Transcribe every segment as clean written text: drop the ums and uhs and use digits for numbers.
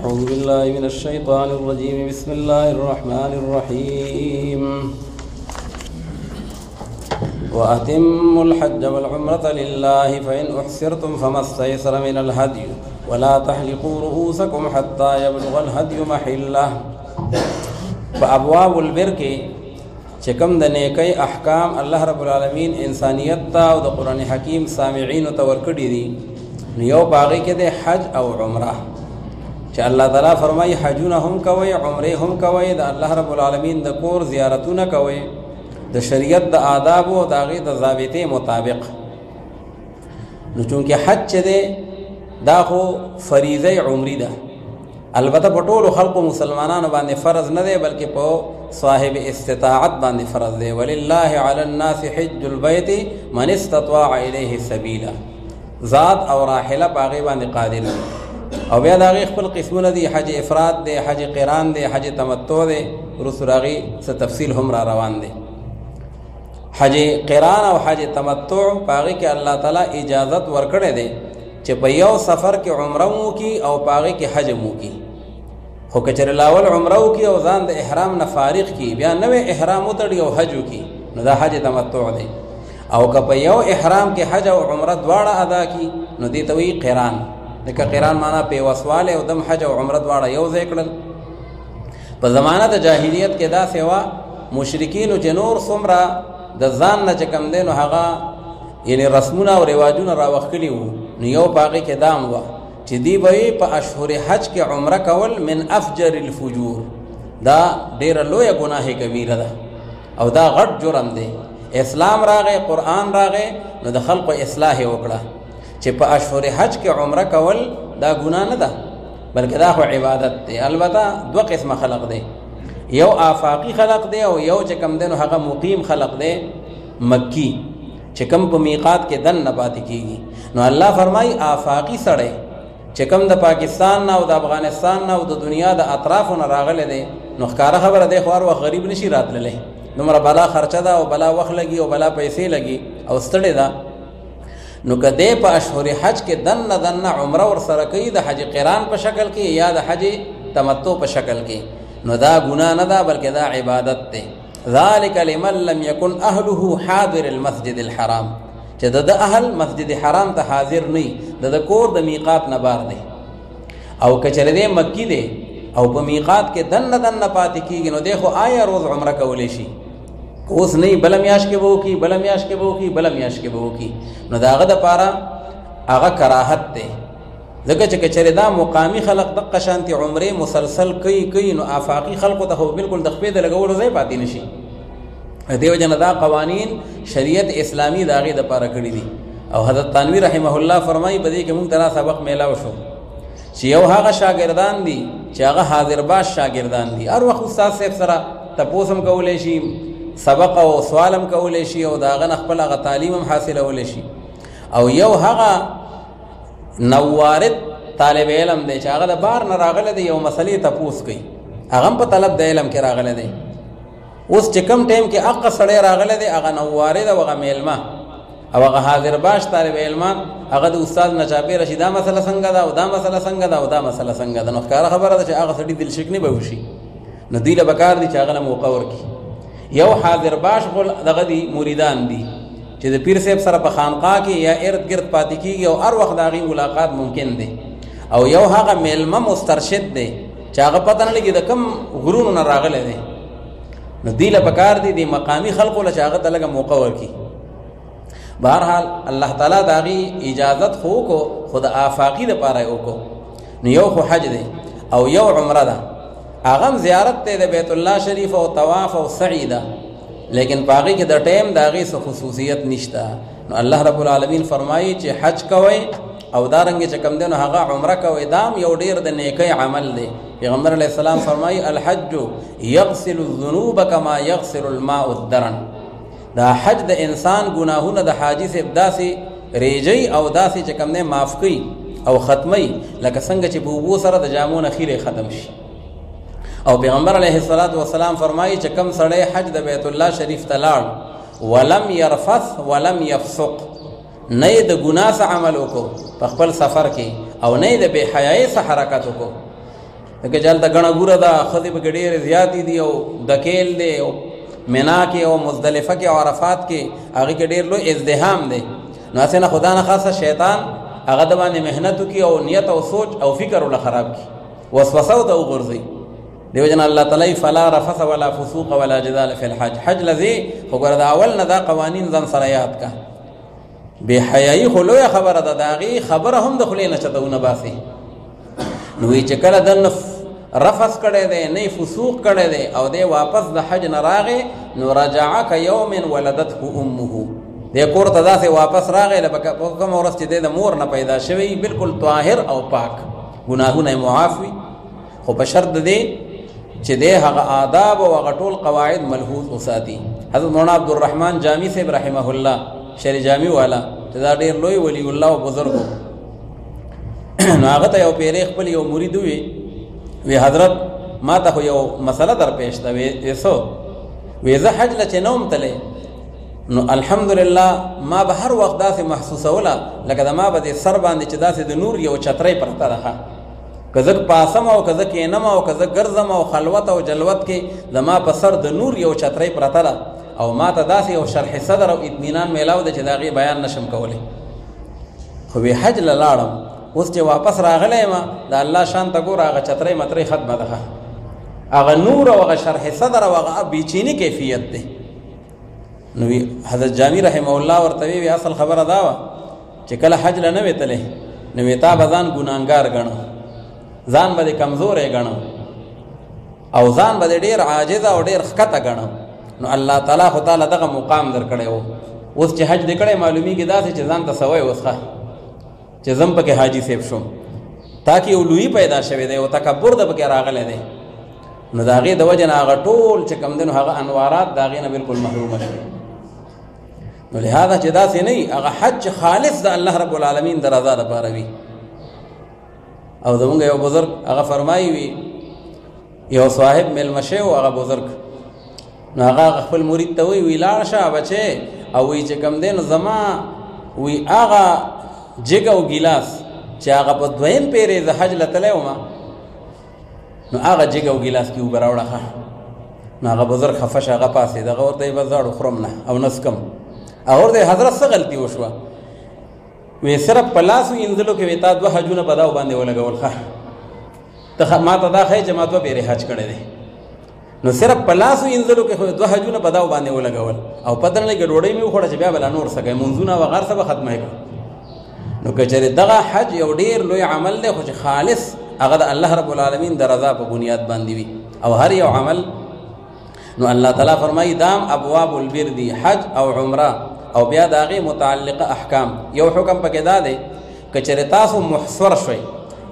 أعوذ بالله من الشيطان الرجيم بسم الله الرحمن الرحيم وأتموا الحج والعمرة لله فإن أحصرتم فما استيسر من الهدي ولا تحلقوا رؤوسكم حتى يبلغ الهدي محله. فأبواب البر کې چې کوم د نیکۍ احکام الله رب العالمین انسانیت ته او د قرآن حکیم سامعین ته ورکړي دي، یو باغی کې د حج او عمره چې الله تعالی فرمایي حجونه هم کوي عمره هم کوي، د الله رب العالمین د کور زیارتونه کوي د شریعت د آداب او د هغې د ضابطې مطابق. نو چونکې حج چې دی دا خو فریضه عمري ده، البته په ټولو خلقو مسلمانانو باندې فرض نه دی بلکې په صاحب استطاعت باندې فرض دی. ولله علی الناس حج البیت من استطاع الیه سبیلا، ذات او راحله په هغې باندې قادر دی. او بیا د هغې خپل قسمونه دي، حج افراد دی، حج قران دی، حج تمتع دی، وروستو د هغې څه تفصیل هم را روان دی. حج قران او حج تمتع په هغې کې الله تعالی اجازت ورکړی دی چې په یو سفر کې عمره مو کی او په هغې کې حج مو کی. خو که چېرې لاول عمره وکړي او ځان د احرام نه فارغ کړي بیا نوی احرام وتړي او حج وکړي نو دا حج تمتع دی. او که په یو احرام کې حج او عمره دواړه ادا کړي نو دې ته وایي قران. لکه قران معنا پیوسوالی او دم حج او عمره دواړه یو ځای کړل. په زمانه د جاهلیت کې داسې وه مشرکینو چې نور څومره د ځان نه چې کوم دی نو هغه یعنې رسمونه او رواجونه راوښکلي وو، نو یو په هغې کې دام وه چې دی به یې په اشهر حج کې عمره کول من افجر الفجور، دا ډېره لویه ګناه کبیره ده او دا غټ جرم دی. اسلام راغی، قرآن راغی، نو د خلقو اصلاح یې وکړه چې په اشهر حج کې عمره کول دا ګناه نه ده بلکې دا خو عبادت دی. البته دوه قسمه خلق دی، یو آفاقی خلق دی او یو چې کم دی نو هغه مقیم خلق دی مکی چې کم په میقات کې دن نه پاتې کېږي. نو الله فرمایي آفاقی سړی چې کم د پاکستان نه او د افغانستان نه او د دنیا د اطرافو نه راغلی دی نو ښکاره خبره دی خو هر وخت غریب نشي راتللی، دومره بلا خرچه ده او بلا وخت لګي او بلا پیسې لګي او ستړې ده. نو که دی په اشهر حج کې دنه دنه عمره ورسره کوي د حج قران په شکل کې یا د حج تمتع په شکل کې نو دا ګناه نه ده بلکې دا عبادت دی. ذلک لمن لم یکن اهله حاضر المسجد الحرام، چې د اهل مسجد حرام ته حاضر نه د کور د میقات نه بار دی. او که چېرې دی مکی دی او په میقات کې دنه دنه پاتې کېږي نو دی خو آیا روز عمره کولی شي، اوس نه بله میاشت کې به وکړي بله میاشت کې به وکړي بله میاشت کې به وکړي، نو د هغه دپاره هغه کراهت دی. ځکه چې که چېرې دا مقامي خلق دقه شانتې عمرې مسلسل کوي نو آفاقي خلقو ته خو بالکل د خپې د لګولو ځای پاتې نه شي. دې وجه نه دا قوانین شریعت اسلامي د هغې دپاره کړي دي. او حضرت تانوي رحمه الله فرمایي په دې کې موږ ته دا سبق میلاو شو چې یو هغه شاګردان دي چې هغه حاضر باش شاګردان دي، هر وخت استاد صاحب سره تپوس هم کولی شي، سبق او سوال هم کولی شي او د هغه نه خپل هغه تعلیم هم حاصلولی شي. او یو هغه نوارد طالب علم دی چې هغه د بار نه راغلی دی، یو مسلې تپوس کوي، هغه هم په طلب د علم کې راغلی دی. اوس چې کم ټایم کې هغه سړی راغلی دی هغه نوارد او هغه میلمه او هغه حاضر باش طالب علمان هغه د استاد نه چاپېره شي دا مسله څنګه ده او دا مسله څنګه ده او دا مسله څنګه ده، نو ښکاره خبره ده چې هغه سړي دلشکني به وشي. نو دوی له پکار دي چې هغه له موقع ورکړي. یو حاضر باش خو دغه دي مریدان دي چې د پیر صاحب سره په خانقاه کې یا ارد گرد پاتې کېږي او هر وخت د هغې ملاقات ممکن دی. او یو هغه میلمه مسترشد دی چې هغه پته نه لګي د کوم غرونو نه راغلی دی، نو دوی له پکار دي د مقامي خلقو له چې هغه ته لږه موقع ورکړي. بهرحال الله تعالی د هغې اجازت خو وکړو خو د آفاقي دپاره یې وکړو. نو یو خو حج دی او یو عمره ده، هغه هم زیارت دی د بیت الله شریف او طواف او سعی ده، لیکن په هغې کې د ټایم د هغې څه خصوصیت نشته. نو الله رب العالمین فرمایي چې حج کوئ او دارنګې چې کوم دی نو هغه عمره کوئ، دا هم یو ډېر د نیکۍ عمل دی. پیغمبر علیه السلام فرمایي الحج یغسل الذنوب کما یغسل الماء الدرن، دا حج د انسان ګناهونه د حاجي صاحب داسې ریجی او داسې چې کوم دی معاف کوي او ختموي لکه څنګه چې په اوبو سره د جامو نه خیرې ختم شي. او پیغمبر علیه السلام فرمایي چې کم سړی حج د بیت الله شریف ته لاړ ولم یرفث ولم یفسق، نه یې د ګناه څه عمل وکړو په خپل سفر کې او نه یې د بې حیایۍ څه حرکت وکړو، لکه چې هلته ګڼه ګوره ده، ښځې پکې ډېرې زیاتې دي او دکیل دی او منا کې او مزدلفه کې او عرفات کې هغې کې ډېر لوی ازدحام دی. نو هسې نه خدا نه خاصه شیطان هغه د باندې محنت وکړي او نیت او سوچ او فکر ورله خراب کړي، وسوسه ورته وغورځوي. دیو جن الله تعالی فلا رفث ولا فسوق ولا جدال فی الحج، حج لذي خو ګوره د اول نه دا قوانین ځان سره یاد کا. بې حیایي خو لویه خبره ده، د هغې خبره هم د خولې نه چته ونه باسي. نو وایي چې کله دنه رفث کړی دی، نه فسوق کړی دی او دی واپس د حج نه راغی، نو رجعه کیوم ولدته امه، دی کور ته داسې واپس راغی لکه کومه ورځ چې دی د مور نه پیدا شوی، بالکل طاهر او پاک، ګناهونه یې معاف وي. خو په شرط د دی چې دی هغه آداب او هغه ټول قواعد ملحوظ وساتي. حضرت مولانا عبدالرحمن جامی صاحب رحمه الله، شری جامی والا، چې دا ډېر لوی ولی الله او بزرګ و. نو هغه ته یو پیری خپل یو مرید وی حضرت ما ته خو یو مسله در پیش ده، وی څو؟ وی زه حج له چې نه وم تلی، نو الحمدلله ما به هر وخت داسې محسوسوله لکه د ما به د سر باندې چې داسې د نور یو چترۍ پرته ده، که زه پاسم او که زه کینم او که زه ګرځم او خلوت او جلوت کې زما په سر د نور یو چترۍ پرته ده، او ما ته داسې یو شرح صدر او اطمینان میلاو ده چې د هغې بیان نشم کولی. خو وی حج له لاړم، اوس چې واپس راغلی یم د الله شان ته ګوره هغه چترۍ مترۍ ختمه ده، هغه نور او هغه شرح صدر او هغه بیچینی کیفیت دی. نو حضرت جامی رحمه الله ورته وی اصل خبره دا وه چې کله حج له نه وې تلی، نو وی تا به ځان ګناهګار ګڼو، ځان به دې کمزوری ګڼو او ځان به دې ډېر عاجزه او ډېر ښکته ګڼو. نو الله تعالی خو تعالی دغه مقام در کړی و. اوس چې حج دې کړی معلومیږي داسې چې ځان ته سوی وسخه چې زم پکې حاجي صاحب شوم، تاکي یو لوی پیدا شوی دی او تکبر د پکې راغلی دی. نو د هغې د وجې نه هغه ټول چې کوم دی نو هغه انوارات د هغې نه بلکل محرومه شوي. نو لهذا چې داسې نه وي، هغه حج چې خالص د الله رب العالمین د رضا دپاره وي. او زمونږ یو بزرګ هغه فرمایي وي، یو صاحب میلمه شوی و هغه بزرګ، نو هغه خپل مرید ته وی لاړ شه بچې، او وی چې کوم دی نو زما وی هغه جګ او ګیلاس چې هغه په دویم پیرې زه حج له تلی وم، نو هغه جګ او ګیلاس کې اوبه راوړه. نو هغه بزرګ خفه شه، هغه پاڅېد، هغه ورته یې بس زاړو خورم نه او نه څکم. هغه ورته حضرت څه غلطي وشوه؟ وی صرف په لاس وینځلو کې وی تا 2 حجونه په داو باندې ولګول. ښه ته ما ته دا ښایي چې ما 2 پیرې حج کړی دی، نو صرف په لاس وینځلو کې خو 2 حجونه په داو باندې ولګول، او پته نه لګي ډوډۍ مې وخوړه چې بیا بله نور څه کوي، منځونه وغیر څه به ختمه کړه. نو که چېرې دغه حج یو ډېر لوی عمل دی، خو چې خالص هغه د الله رب العالمین د رضا په بنیاد باندې وي، او هر یو عمل نو الله تعالی فرمایي دام ابواب البر دي، حج او عمره او بیا د هغې متعلقه احکام. یو حکم پکې دا دی که چېرې تاسو محصور شوئ،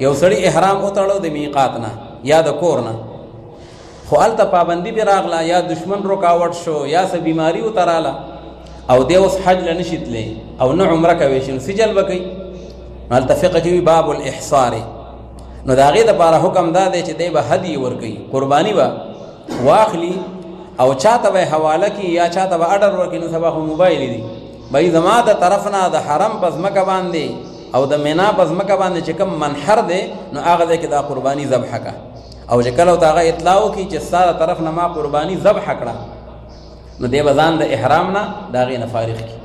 یو سړي احرام وتړو د میقات نه یا د کور نه، خو هلته پابندي پرې راغله، یا دشمن رکاوټ شو یا څه بیماري ورته راله، او دی اوس حج له نشي تلی او نه عمره کوی شي، نو سجل به کوي. نو هلته فقه کې وي باب الاحصار، نو د هغې دپاره حکم دا دی چې دی به هدي ورکوي، قرباني به واخلي او چاته به حواله کړي یا چاته به اډر ورکړي. نو سبا خو موبایل دي بهي زما د طرف نه د حرم په ځمکه باندې او د منا په ځمکه باندې چې کوم منحر دی، نو هغه دی کې دا قرباني ذبحه که، او چې کله ورته هغه اطلاع وکړي چې ستا د طرف نه ما قرباني ذبحه کړه، نو دی به ځان د احرام نه د هغې نه فارغ کړي.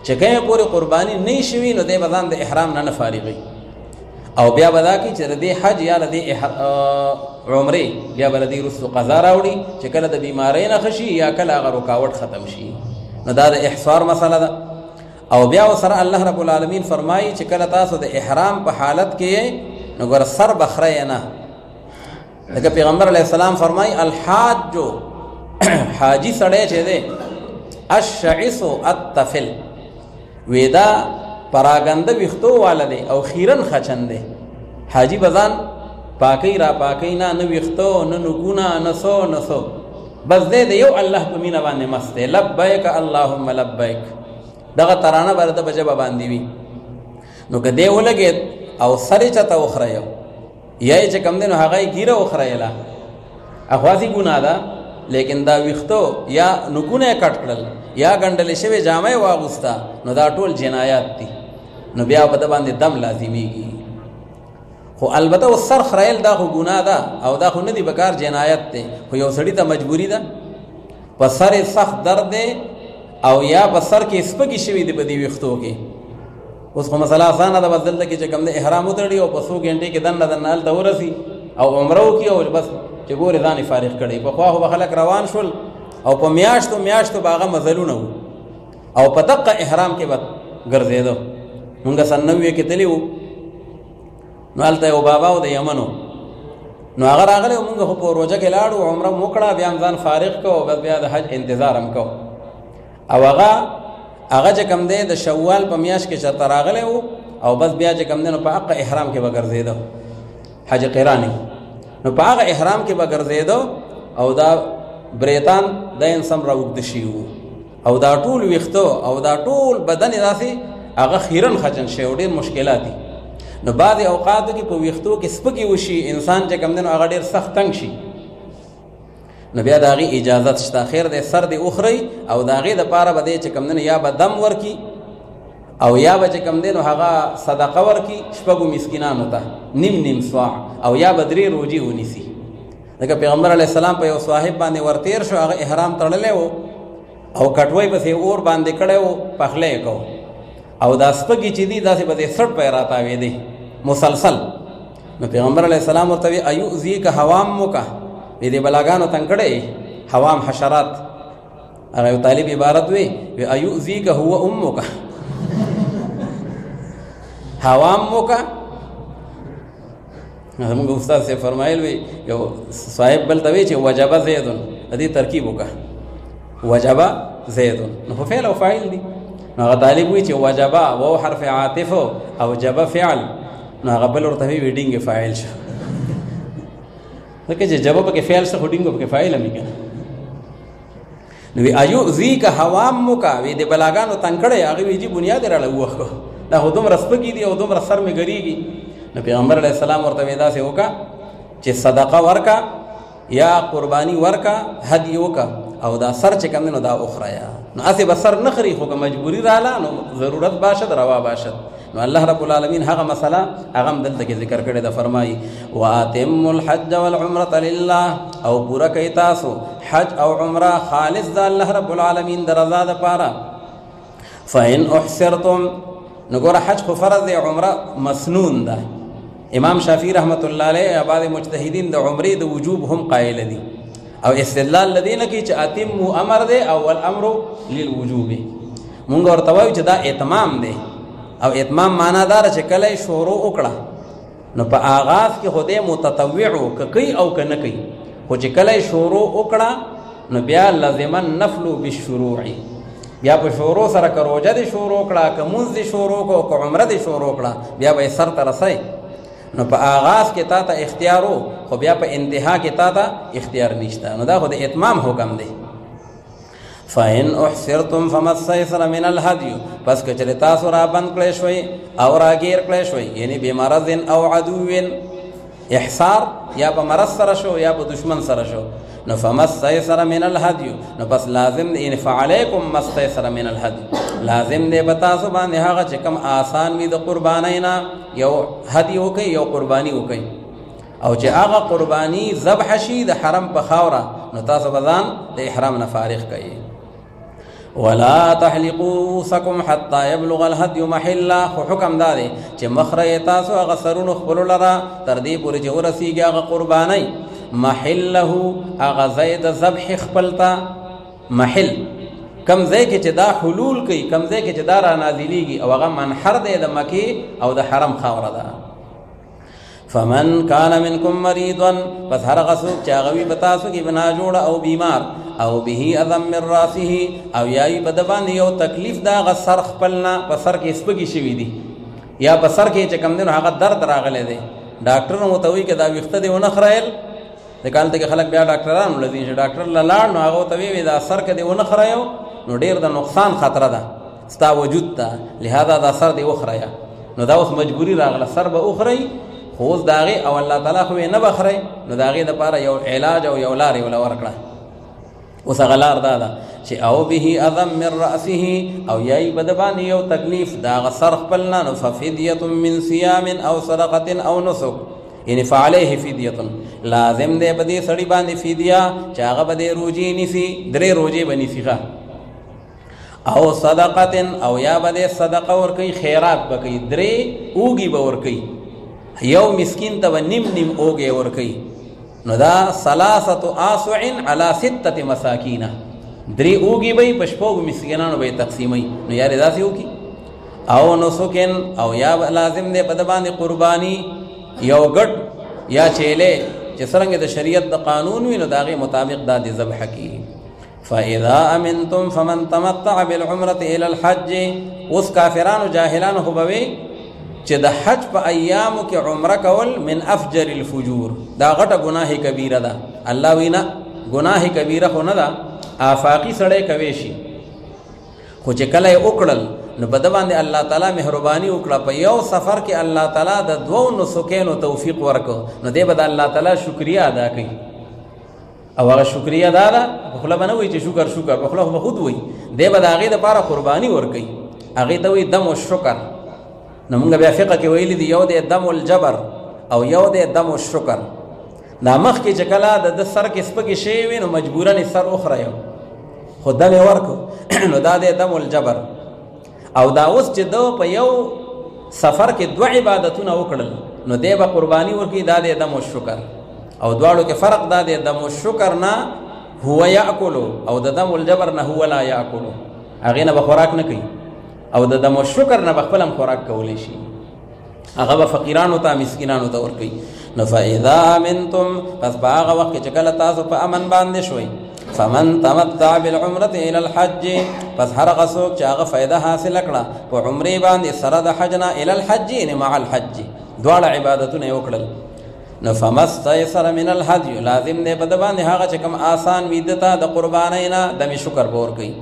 چې کومې پورې قرباني نه شوي، نو دی به ځان د احرام نه فارغوي، او بیا به دا کړي چې د دې حج یا د دې عمرې بیا به د دې وروستو قضا راوړي چې کله د بیمارۍ نه ښه شي یا کله هغه رکاوټ ختم شي. نو دا د احصار مسله ده. او بیا ورسره الله رب العالمین فرمایي چې کله تاسو د احرام په حالت کې نو ګوره سر به خرئ نه، لکه پیغمبر علیه السلام فرمایي الحاجو حاجي سړی چې دی الشعث الطفل، وی دا پراګنده ویښتو والا دی او خیرن خچن دی. حاجي به ځان پاکۍ را پاکۍ نه، نه ویښتو نه نګونه نه څو نه څو، بس دی د یو الله په مینه باندې مست دی، لبیک اللهم لبیک، دغه ترانه به د په ژبه باندې وي. نو که دی ولګېد او سر یې چاته وخریو یا یې چې کوم دی نو هغه یې ګیره وخریله، اخواسي ګناه ده، لیکن دا ویښتو یا نګونه یې کټ کړل یا ګنډلې شوې جامه یې واغوسته، نو دا ټول جنایات دي، نو بیا په ده باندې دم لازمیږي. خو البته او سر خړایل دا خو ګناه ده او دا خو نه دی بکار جنایت دی خو یو سړی ته مجبوری ده په سر سخت درد دی او یا په سر کې سپږی شوي دی په دې ویښتو کې اوس خو مسله اسانه ده بس دلته کې چې کوم دی احرام وتړي او په څو غنټې کې دننه هلته ورسي او عمره وکړي او بس چې ګورې ځان یې فارغ کړی پخوا خو به خلک روان شول او په میاشتو به هغه مزلونه وو او په دقه احرام کې به ګرځېده مونږ سن 90 کې تللي وو نو هلته یو بابا و د یمنو نو هغه راغلی مونږ خو په روژه کې لاړو عمره مو وکړه بیا هم ځان فارغ کو بس بیا د حج انتظار هم کو او هغه چې کوم دی د شوال په میاشت کې چېرته راغلی و او بس بیا چې کوم دی نو په حق احرام کې به ګرځېده حج قراني نو په هغه احرام کې به ګرځېده او دا بریتان د انسان راوږده شوي وو او دا ټول ویښته او دا ټول بدن یې داسې هغه خیرن خچن شوی او ډېر مشکلات دي نو بعضې اوقاتو کې په ویښتو کې سپکې وشي انسان چې کوم دی نو هغه ډېر سخت تنګ شي نو بیا د هغې اجازت شته خیر دی سر دی وخورئ او د هغې دپاره به دی چې کوم دی نو یا به دم ورکي او یا به چې کوم دی نو هغه صدقه ورکي شپږو مسکینانو ته نیم سواع او یا به 3 روجې ونیسي ځکه پیغمبر علیه السلام په یو صاحب باندې ورتیر شو هغه احرام تړلی و او کټوی پسې اور باندې کړی و پخلی یې کو او دا سپږې چې دي داسې به دې سټ پی راتاوېدې مسلسل نو پیغمبر علیه السلام ورته وی ایؤذیک هوام موکه وی دې بلاګانو تنګ کړی هوام حشرات هغه یو طالب عبارت وی ایؤذیک هو امک هوام موکه زموږ استاد سے فرمایل وی یو صاحب بل ته وی چې وجب زیدن دې ترکیب وکړه وجب زیدن نو فعل او فاعل دي نو هغه طالب وی چې وجب او حرف عاطف او جب فعل نو هغه بل ورته وی ډینګ فاعل شو ځکه چې جواب کې فعل څخه ډینګ په فاعل هم کنه نو وی ایؤذیک هوام موکا وی د بلاګانو تنکړې هغه وی چې بنیاد راړه وخه دا هدوم رسپګی دی او دوم سر می ګریږي نو پیغمبر علیه السلام ورته ودا سه وکا چې صدقه ورکا یا قربانی ورکا هدی وکا او دا سر چې کم نو دا اخریا نو اسی بسر نخری خو مجبوری رااله نو ضرورت باشد روا باشد نو الله رب العالمین هغه مسله هغه دلته کې ذکر کړی دا فرمایي واتم الحج والعمره لله او پورا کوي تاسو حج او عمره خالص د الله رب العالمین د رضا د پاره فإن احسرتم نګور حج خو فرض دی عمره مسنون ده امام شافعی رحمت الله علیه بعض مجتهدین د عمره د وجوب هم قائل دي او استدلال لدین کی چې اتم امر دی او الامر للوجوب مونږ ورته وایو چې دا اتمام دی او اتمام معنا دار چې کله شروع وکړه نو په آغاز کې خوده متطوع کوي او کنه کوي خو چې کله شروع وکړه نو بیا لازم النفل بالشروع بیا په شروع سره کروجه دي شروع کړه کومز دي شروع کو عمره دي شروع کړه بیا به سر ته رسي نو په آغاز کې تا ته اختیار خو بیا په انتها کې تا ته اختیار نشته نو دا خو د اتمام حکم دی فإن احسرتم فما استيسر من الهدي پس کچره تاسو را بند کړی شوي او راګیر کړی شوي یعنی بمرض او عدو احصار یا په مرض سره شو یا په دشمن سره شو نو فما استيسر من الهدي نو بس لازم دی ان فعليكم ما استيسر من الهدي لازم دی بتا سو باندې هغه چې کم آسان وي د قربانینا یو هدي وکي یو قرباني وکي او چې هغه قرباني ذبح شي د حرم په خاوره نو تاسو بزان د احرام نه فارغ کړئ ولا تحلقوا رؤوسكم حتى يبلغ الهدي محله خو حکم دادی چې مخره تاسو هغه سرونو خپل لرا تر دې پورې چې ورسیږي هغه قرباني محله هغه زید ذبح خپلتا محل کم ځای کې چې دا حلول کوي کم ځای کې چې دا را نازلېږي او هغه منحر دی د مکې او د حرم خاوره ده فمن كان منكم مريضا پس هر غسوک چې هغه وي بتاسو کې بنا جوړه او بیمار او به اذم من راسه او یای بدبان یو تکلیف دا غسر خپلنا په سر کې سپږی شوی دی یا په سر کې چې کم دی هغه درد راغلی دی ډاکټر متوي کې دا وخته دی ونه خړایل د کالته کې خلک بیا ډاکټرانو لذي چې ډاکټر لاړ نو هغه ته وی دا سر کې دی ونه خړایو نو ډیر د نقصان خطر ده ستا وجود ته لہذا دا سر دی وخړیا نو دا اوس مجبوری راغله سر به اخري خو داغه او الله تعالی خو نه بخري نو داغه د پاره یو علاج او یو لارې ولا ورکړه اوس غلار دا چې او به اذم من رأسه او یای بدبان یو تکلیف دا غسر خپلنا نو ففدیه من صيام او صدقه او نسک یعنی فعليه فدیه لازم دی بدی سړی باندې فدیه چې هغه بدی روزي نیسی 3 روزي بنیسی او صدقه او یا بدی صدقه ور کوي خیرات بکي 3 اوږي باور کوي یو مسکین ته نیم اوږي ور کوي نو دا 3 آسع على 6 مساکین 3 اوږي به پشپوغ مسکینانو به تقسیمي نو یاره داسې وکي او نسکن او یا لازم دی په باندې قربانی یو ګډ یا چیلې چې څنګه د شریعت د قانون وي نو داغه مطابق د ذبح کی فاذا امنتم فمن تمتع بالعمره الى الحج اوس کافرانو جاهلانو هوبوي چې د حج په ایامو کې عمره کول من افجر الفجور دا غټه گناه کبیره ده الله وینا گناه کبیره خو نه ده آفاقی سړی کوي شي خو چې کله وکړل نو بد باندې الله تعالی مهرباني وکړه په یو سفر کې الله تعالی د 2 نسکینو توفیق ورکړ نو دې بد الله تعالی شکریا ادا کوي او هغه شکریا ادا ده خو لا بنوي چې شکر په خپل خود وي دې بد هغه د لپاره قرباني ورکړي هغه ته وي دم او شکر نو موږ بیا فقہ کې ویل دي یو د دم الجبر او یو د دم الشکر دا مخ کې چې کله د سر کې سپږی شی وي نو مجبورن سر اخره یو خدای مې ورکو نو دا د دم الجبر او دا اوس چې دو په یو سفر کې 2 عبادتونه وکړل نو دی به قرباني ورکړي دا د دم الشکر او دواړو کې فرق دا د دم الشکر نه هو یاکل او د دم الجبر نه هو لا یاکل هغه نه به خوراک نه کوي او د دم الشکر نه به خپل خوراک کولی شي هغه به فقیرانو ته مسکینانو ته ورکوي نو فاذا امنتم پس باغه وخت چې کله تاسو په امن باندې شوي فمن تمتع بالعمره الى الحج پس هر غسوک چې هغه فائدہ حاصل کړه په عمره باندې سره د حجنا الى الحج ان مع الحج دواړه عبادتونه وکړل نو فمستيسر من الهدي لازم دی په باندې هغه چې کوم آسان ویدته د قربانینا د شکر بور کوي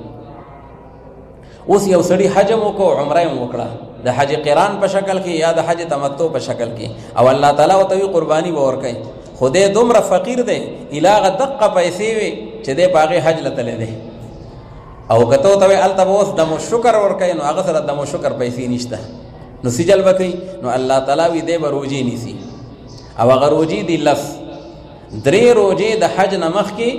اوس یو سړي حج مو کو عمره مو وکړه د حج قران په شکل کې یا د حج تمتع په شکل کې او الله تعالی او توي قرباني ور کوي خدای دومره فقیر دی الهغه دقه پیسې وي چې د باغې حج لته دی او کته ته التبوس د شکر ور کوي نو هغه سره د شکر پیسې نشته نو سجل وکي نو الله تعالی وی دی بروجي نيسي او هغه روجي دی لس 3 روجي د حج نمخ کې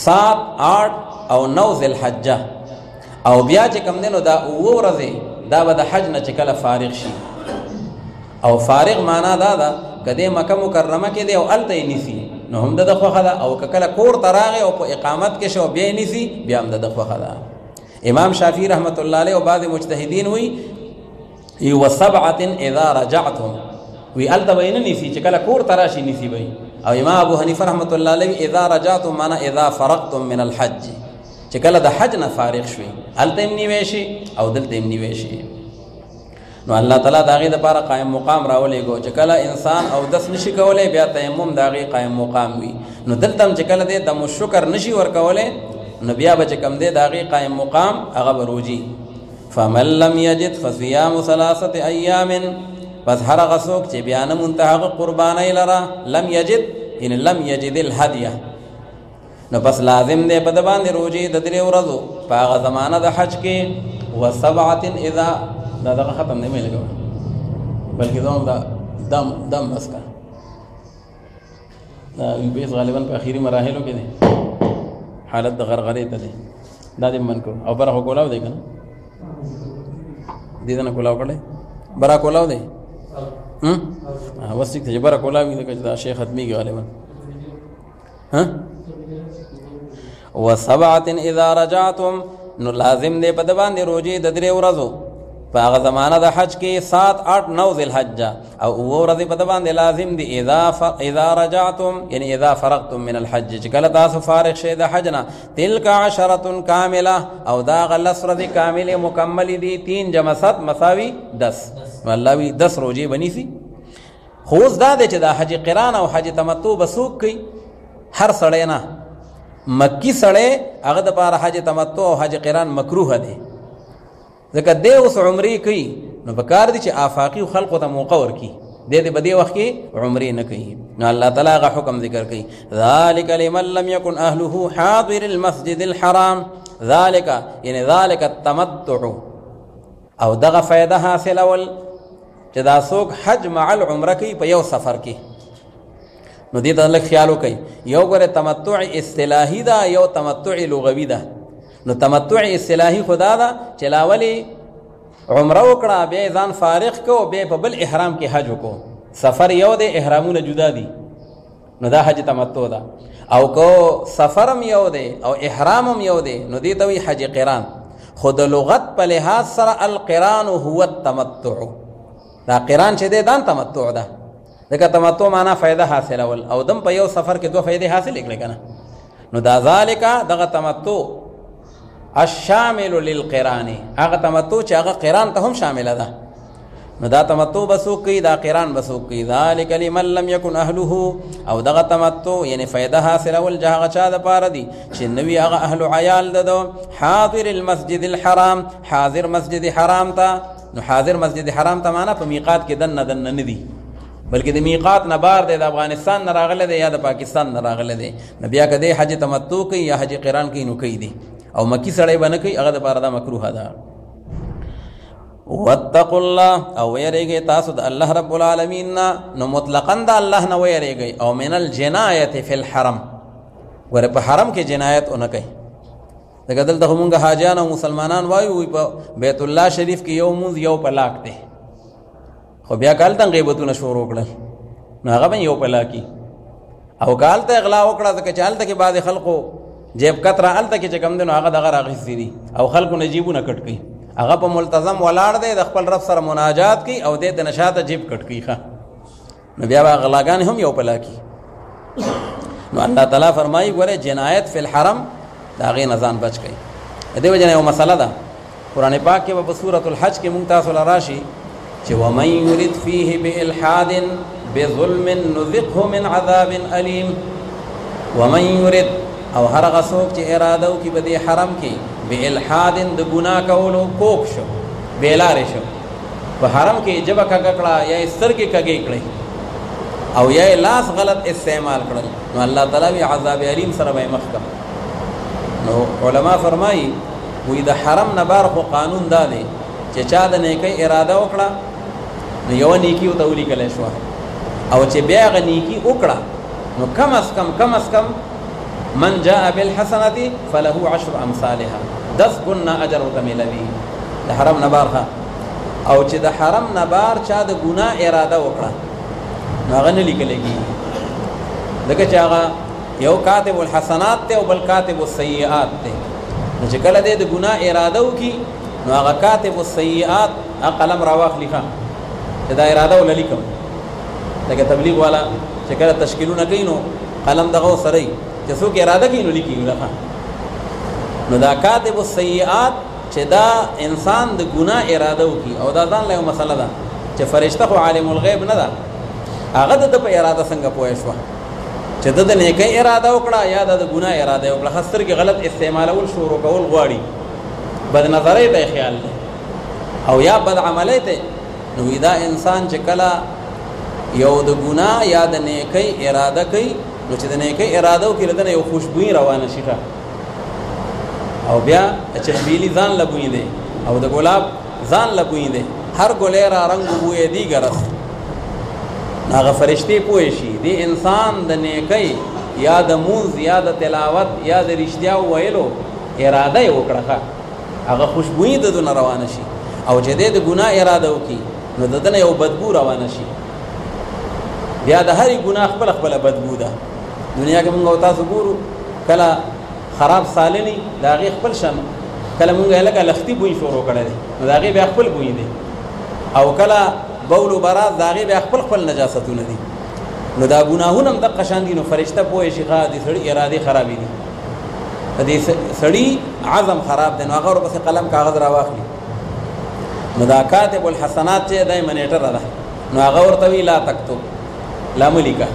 7 8 او 9 ذل الحجه او بیا چې کم دینو دا ورځي دا به د حج نه چې کله فارغ شي او فارغ معنا دا ده کده مکه مکرمه کې دی او الته نيسي نو هم د خوخه ده او کله کور تراغه او په اقامت کې شو بیا نيسي بیا هم د خوخه ده امام شافعي رحمت الله علیه او بعض مجتهدین وی یو 7 اذا رجعتم وی الته وین نيسي چې کله کور تراشي نيسي وی او امام ابو حنیفه رحمت الله علیه اذا رجعتم معنا اذا فرغتم من الحج چې کله د حج نه فارغ شوي الته نیوي شي او دلته نیوي شي نو الله تعالی داغه د لپاره قائم مقام راولېګو چې کله انسان او دس نشي کولای بیا تیمم داغه قائم مقام وي نو دلته چې کله د شکر نشي ور کولای نو بیا به کم دی داغه قائم مقام هغه بروجي فمن لم يجد فصيام 3 ايام پس هر غسوک چې بیان منتهى قربانای لرا لم يجد ان لم يجد الهديه نو پس لازم دی په د باندې روزي د 3 ورځو په هغه زمانہ د حج کې و7 اذا دا دغه ختم نه ملګو بلکې دا دم بس کا دا بیس غالبا په اخیری مراحلو کې دي حالت د غرغره ته دي دا دې من کو او برا کولاو دی کنه دې نه کولاو کړي برا کولاو دی وسیک ته برا کولاو دی دا شیخ ختمي غالبا و7 اذا رجعتم نو لازم دی په د باندې روزي د 3 ورځو په هغه زمانہ د حج کې 7 8 9 ذل الحجه او ورځې په د باندې لازم دی اذا رجعتم یعنی اذا فرغتم من الحج چې کله تاسو فارغ شئ د حج نه تلک 10 کامله او دا غلس ورځې کامله مکمل دي 3 جمع 7 مساوي 10 والله وی 10 روزي بني سي خو اوس دا چې د حج قران او حج تمتع بسوق کوي هر سړی نه مکی سړی هغه د پاره حج تمتع او حج قران مکروه دي ځکه د اوس عمرې کوي نو بکار دي چې آفاقي خلقو ته موقع ورکي دې دې بدی وخت کې عمره نه کوي. نو الله تعالی غا حکم ذکر کوي ذالک لمن لم يكن اهله حاضر المسجد الحرام. ذالک یعنی ذالک التمتع او دغه فائدہ حاصل اول چې دا څوک حج مع العمره کوي په یو سفر کې. نو دې ته لږ خیال وکړئ. یو ګوره تمتع اصطلاحي ده یو تمتع لغوي ده. نو تمتع اصطلاحي خدا ده چې لاولي عمره وکړه بیا ځان فارغ کو بیا په بل احرام کې حج وکړو. سفر یو دی احرامونه جدا دي نو دا حج تمتع ده. او کو سفرم یو دی او احرامم یو دی نو دې ته وی حج قران. خود لغت په لحاظ سره القران هو التمتع. دا قران چې دی دا تمتع ده. دغه تمتع معنا فائدہ حاصل اول او دم په یو سفر کې دوه فائدې حاصل کړي کنه. نو دا ذالک دغه تمتع الشامل للقران هغه تمتع چې هغه قران ته هم شامل ده. نو دا تمتع بسوک کی دا قران بسوک کی. ذالک لمن لم يكن اهله او دغه تمتع یعنی فائدہ حاصل اول جهه چا د پاره دي چې نوی هغه اهل عیال ده حاضر المسجد الحرام حاضر مسجد حرام ته. نو حاضر مسجد حرام ته معنا په میقات کې دن نه دي بلکې د میقات نه بار دی د افغانستان نه راغله دی یا د پاکستان نه راغله دی. نو بیا کده حج تمتع کوي یا حج قران کوي نو کوي دي او مکی سړی باندې کوي هغه د پاره دا مکروه ده. واتقوا الله او ويريږي تاسو د الله رب العالمین نو مطلقاً د الله نه ويريږي او من الجنایه فی الحرم ور په حرم کې جنایت اون کوي. دغه دلته موږ حاجیان او مسلمانان وایو په بیت الله شریف کې یو مونږ یو پلاک دی خو بیا کال ته غیبتونه شروع کړل نو هغه به یو پلاکی او کال ته اغلا وکړه ځکه چې حالت کې بعد خلکو جیب کتره حالت کې چې کم دي نو هغه دغه راغسي دي او خلکو نجیبونه کټ کوي. هغه په ملتزم ولاړ دی د خپل رب سره مناجات کوي او د نشاته جیب کټ کوي. ښه نو بیا غلاګان هم یو پلاکی. نو الله تعالی فرمایي ګوره جنایت فی الحرم دا غي نزان بچ کوي. دې وجه نه یو مسله ده قران پاک کې په سورۃ الحج کې مونږ تاسو لراشي چې ومن يرد فيه بالحاد بظلم نذقه من عذاب الیم. ومن يرد او هر غسوک چې اراده وکي په دې حرم کې بالحاد د ګناه کولو کوک شو بیلار شو په حرم کې جبه کګکړه یا سترګې کګې کړې او یا لاس غلط استعمال کړل نو الله تعالی عذاب الیم سره به مخکم. نو علما فرمایي وې د حرم نه بار خو قانون دا دی چې چا د نیکی اراده وکړه نو یو نیکی او تولی کله شو او چې بیا غ نیکی وکړه نو کم از کم من جاء بالحسنه فله 10 امثالها 10 گنا اجر وتملوي د حرم نه بار او چې د حرم نه بار چا د ګناه اراده وکړه نو هغه نه لیکلېږي دغه چې هغه یو کاتب الحسنات ته او بل کاتب السیئات ته. نو چې کله د ګناه اراده وکي نو هغه کاتب السیئات قلم راواخلی ښه چې دا اراده وللیکم. دغه تبلیغ والا چې کله تشکیلونه کوي نو قلم دغه سره چې څوک اراده کوي نو لیکي ښه. نو دا کاتب السیئات چې دا انسان د ګناه اراده وکي او دا ځان له مسله ده چې فرشته خو عالم الغیب نه ده هغه د په اراده څنګه پوه شو چې د نیکی اراده وکړه یا د ګناه اراده وکړه خاصر کې غلط استعمالول شروع کول غواړي بد نظرۍ ته خیال دی او یا بد عملۍ ته نو دا انسان چې کله یو د ګناه یا د نیکی اراده کوي نو چې د نیکی اراده وکړي دنه یو خوشبوئی روانه شي او بیا چې بیلی ځان لګوي دی او د ګلاب ځان لګوي دی هر ګلې را رنگ بوې دی ګرس هغه فرشتي پوه شي دی انسان د نیکی یا د مونږ یا د تلاوت یا د رښتیا ویلو اراده وکړه هغه خوشبوئی د دنیا روانه شي او چې د ګناه اراده وکړي نو دنه یو بدبو روانه شي. بیا د هرې ګناه خپل بدبو ده دنیا کې موږ تاسو ګورو کله خراب سالنی دا غي خپل شم کله موږ لکه لختی بوی شروع کړی نو دا غي بیا خپل بوی دی او کله بول و براز دا غي بیا خپل نجاستونه دي نو دا ګناهونه هم د قشان دي. نو فرشته پوه شي غا دي سړی اراده خرابې دي دې سړی عزم خراب دي نو هغه بس قلم کاغذ را واخلي نو دا کاتب الحسنات چې دای منیټر ده نو هغه ورته وی لا تکتب لا ملکه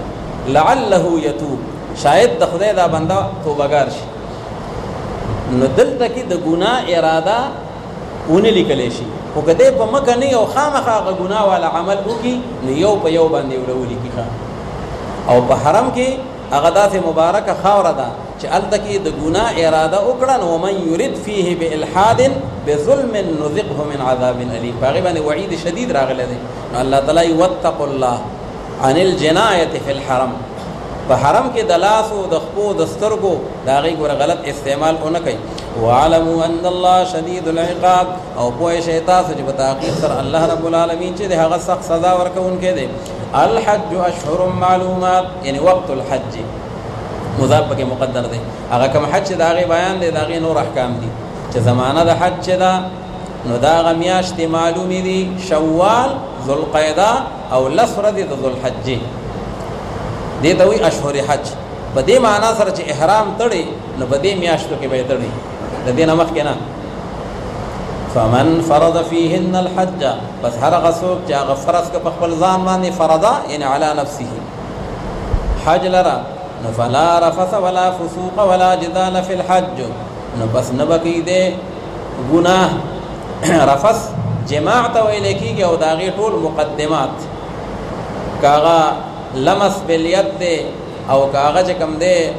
لعله يتوب شاید د خدای دا بنده توبهګار شي. نو دلته کې د ګناه اراده ونه لیکل شي خو که دی په مکه نه یو خامخا هغه ګناه والا عمل وکړي نو یو په یو باندې وړولي کېږي. او په حرم کې هغه داسې مبارکه خاوره ده چې هلته کې د ګناه اراده وکړه نو ومن یرد فیه بالحاد بظلم نذقه من عذاب الیم، په هغې باندې وعید شدید راغلی دی. نو الله تعالی واتقوا الله عن الجنایة فی الحرم، په حرم کې د لاسو د خپو د سترګو د هغې ګوره غلط استعمال ونه کوي. واعلموا ان الله شدید العقاب، او پوه شئ تاسو چې په تحقیق سره الله رب العالمین چې د هغه سخت سزا ورکوونکی دی. الحج اشهر معلومات، یعنی وقت الحج مضاف پکې مقدر دی. هغه کوم حج چې د هغې بیان دی د هغې نور احکام دي چې زمانه د حج چې ده نو دا هغه میاشتې معلومې دي، شوال، ذوالقعده او لس ورځې د ذوالحجې، دې ته وایي اشهر حج. په دې معنا سره چې احرام تړي نو په دې میاشتو کې به یې تړي، د دې نه مخکې نه. فمن فرض فيهن الحج، بس هر هغه څوک چې هغه فرض که په خپل ځان باندې فرضه یعنی علی نفسه حج لره نو فلا رفث ولا فسوق ولا جدال فی الحج، نو بس نه به کوي دی ګناه. رفث جماع ته ویلی کېږي او د هغې ټول مقدمات، که هغه لمس بالید دی او که هغه چې کوم دی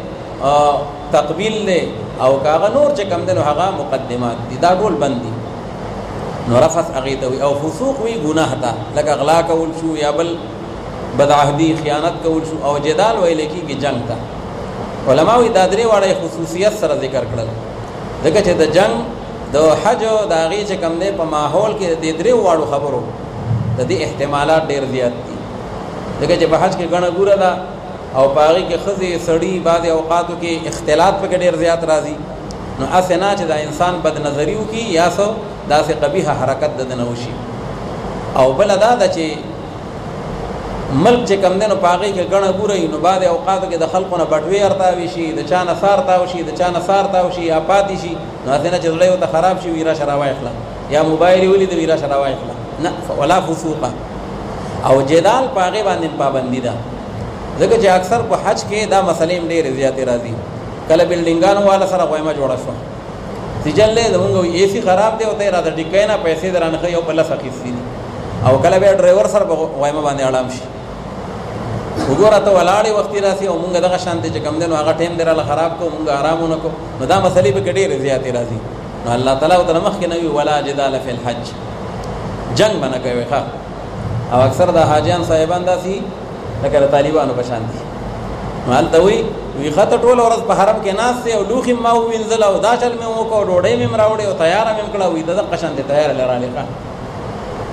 تقبیل دی او که هغه نور چې کوم دی نو هغه مقدمات دي، دا ټول بند دي. نو رفث هغې ته وي. او فسوق وي ګناه ته، لکه غلا کول شو یا بل بدعهدي خیانت کول شو. او جدال ویلی کېږي جنگ ته. علما وایي دا درې واړه خصوصیت سره ذکر کړل، ځکه چې د جنگ د حج او د هغې چې کوم دی په ماحول کې د درې واړو خبرو د دې احتمالات ډېر زیات دي، ځکه چې په حج کې ګڼه ګوره ده او په هغې کې ښځې سړي بعضې اوقاتو کې اختلاط پکې ډېر زیات راځي. نو هسې نه چې دا انسان بدنظري وکړي یا څه داسې قبیحه حرکت د ده نه وشي. او بله دا ده چې ملک چې کوم دی نو په هغې کې ګڼه ګوره وي، نو بعضې اوقاتو کې د خلقو نه بټوې ارتاوي شي، د چا نه سار تاو شي، د چا نه سار تاو شي یا پاتې شي. نو هسې نه چې زړه یې ورته خراب شي وي راشه راواخله، یا موبایل یې ولید وي راشه راواخله، نه ولا فسوقه. او جدال په هغې باندې پابندي ده، ځکه چې اکثر په حج کې دا مسلې هم ډېرې زیاتې راځي. کله بلډینګانو والا سره غویمه جوړه شوه، سیجن دی زمونږ اے سی خراب دی او ته یې راته ټیکوې نه، پیسې در نه ښه یو په لس اخیستي دي. او کله بیا ډرایور سره په غویمه باندې اړام شي. وګوره ته ولاړې وختي راسي او مونږ دغه شانتې چې کوم دی نو هغه ټایم دی راله خراب کړو، مونږ ارام ونه کړو، نو دا مسلې پکې ډېرې زیاتې راځي. نو الله تعالی ورته مخکې نه وي ولا جدال فی الحج، جنګ به نه کوئ ښه. او اکثر د حاجیان صاحبان داسې لکه د طالبانو په شان دي. نو هلته وایي ښه ته ټوله ورځ په حرم کې ناست دی او لوښي ما ووینځل او دا چل مې وکړو، ډوډۍ مې راوړې او تیاره مې کړه، وایي د دغه شانتې تیاره لې رالې ښه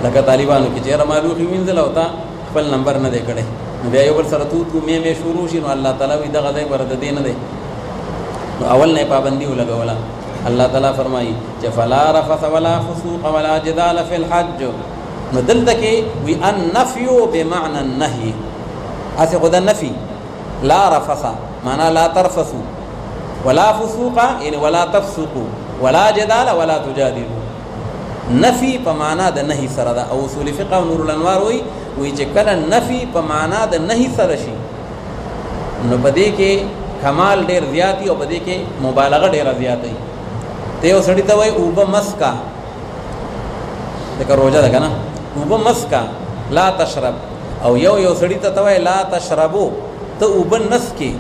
لکه طالبانو کې چې یاره ما لوښي وینځل او تا خپل نمبر نه دی کړی. نو بیا یو بل سره توت کو مې شروع شي. نو الله تعالی وایي دغه ځای بره د دې نه دی. نو اول نه یې پابندي ولګوله. الله تعالی فرمایي چې فلا رفث ولا فسوق ولا جدال فی الحج. نو دلته کې وی النفی بمعنى النهي، هسې خو د نفي لا رفث معنا لا ترفثوا ولا فسوق یعنی ولا تفسقوا ولا جدال ولا تجادلوا. نفي په معنا د نهي سره ده. او اصول فقه او نور الانوار وی چې کله نفي په معنا د نهي سره شي نو په دې کې کمال ډېر زیاتی او په دې کې مبالغه ډېره زیاتی. ته یو سړي ته وایي اوبه مسکه، لکه روژه ده که نه، اوبه مسکه لا تشرب. او یو سړي ته وایي لا تشربو، ته اوبه نسکې،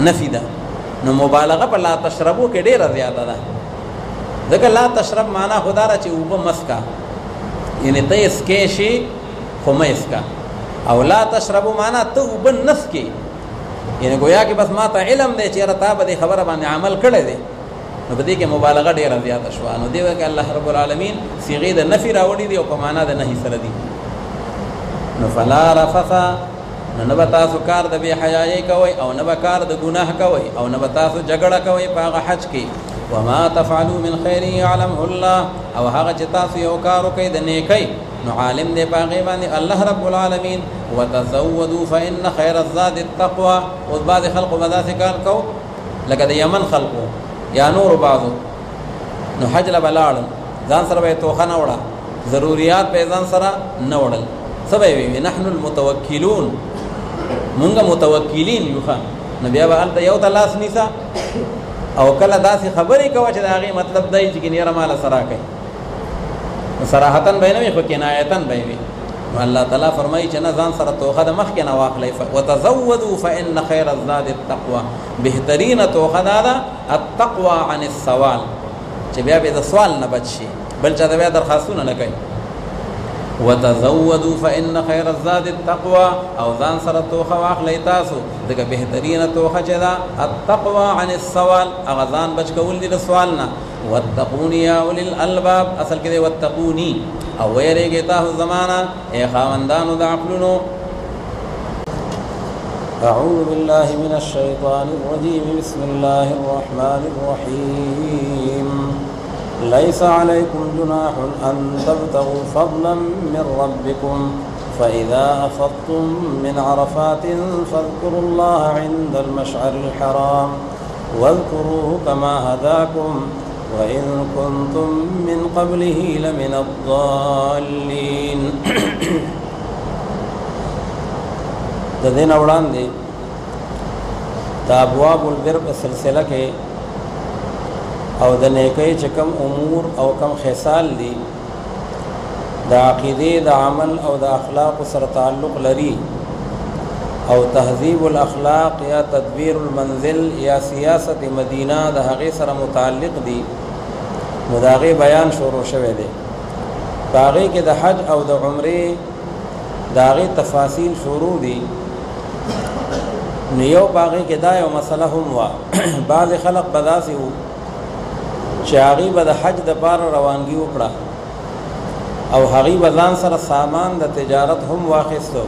نفي ده. نو مبالغه په لا تشربو کې ډېره زیاته ده، ځکه لا تشرب معنا خو دا ده چې اوبه مسکه یعنې ته یې سکې شي خو مه اسکا. او لا تشربو معنا ته اوبه نسکې، یعنې گویا کې بس ما ته علم دی چې یاره تا به دې خبره باندې عمل کړی دی. نو په دې کې مبالغه ډېره زیاته شوه. نو دې وجه کې الله رب العالمین صیغې د نفي راوړي دي او په معنا د نهي سره دي. نو فلا رفث، نو نه به تاسو کار د بې حیایۍ کوئ او نه به کار د ګناه کوئ او نه به تاسو جګړه کوئ په هغه حج کې. وما تفعلوا من خیر یعلمه الله، او هغه چې تاسو یو کار وکئ د نیکۍ نو عالم دی په هغې باندې الله رب العالمین. وتزودوا فإن خیر الزاد التقوى. اوس بعضې خلقو به داسې کار کو لکه د یمن خلقو یا نورو بعضو، نو حج له به لاړل، ځان سره به یې توخه نه وړه، ضروریات به یې ځان سره نه وړل. څه به یې ویل نحن المتوکلون، مونږ متوکلین یو ښه. نو بیا به هلته یو ته لاس نیسه او کله داسې خبرې کوه چې د هغې مطلب دی چې ګینې یاره ماله سره کوي. صراحتاً به نه وي خو کنایتاً به وي. الله تعالی فرمایي چې نه ځان سره توخه د مخکې نه واخلئ وتزودوا فإن خير الزاد التقوى بهترینه توخه دا ده التقوى عن السوال چې بیا به د سوال نه بچ شي بل چا ته بیا درخواستونه نه کوي. وتزودوا فإن خير الزاد التقوى او ځان سره توخه واخلئ تاسو دغه بهترینه توخه چې ده التقوى عن السوال هغه ځان بچ کول دي د سوال نه. واتقوني يا اولي الالباب اصل کې دی واتقوني او ویریږي تاسو زمانہ اے خاوندانو د عقلونو. اعوذ بالله من الشيطان الرجيم بسم الله الرحمن الرحيم ليس عليكم جناح ان تبتغوا فضلا من ربكم فإذا أفضتم من عرفات فاذكروا الله عند المشعر الحرام واذكروه كما هداكم وإن كنتم من قبله لمن الضالين. د دین وړاندې د ابواب البر په سلسله کې او د نیکۍ چې کم امور او کم خصال دي د عقیدې د عمل او د اخلاق سره تعلق لري او تهذیب الاخلاق یا تدبیر المنزل یا سیاست مدینه د هغې سره متعلق دي نو د هغې بیان شروع شوی دی. په هغې کې د حج او د عمرې د هغې تفاصیل شروع دي. نو یو په هغې کې دا یو مسله هم وه بعضې خلق به داسې وو چې هغې به د حج دپاره روانګي وکړه او هغې به ځان سره سامان د تجارت هم واخیستو.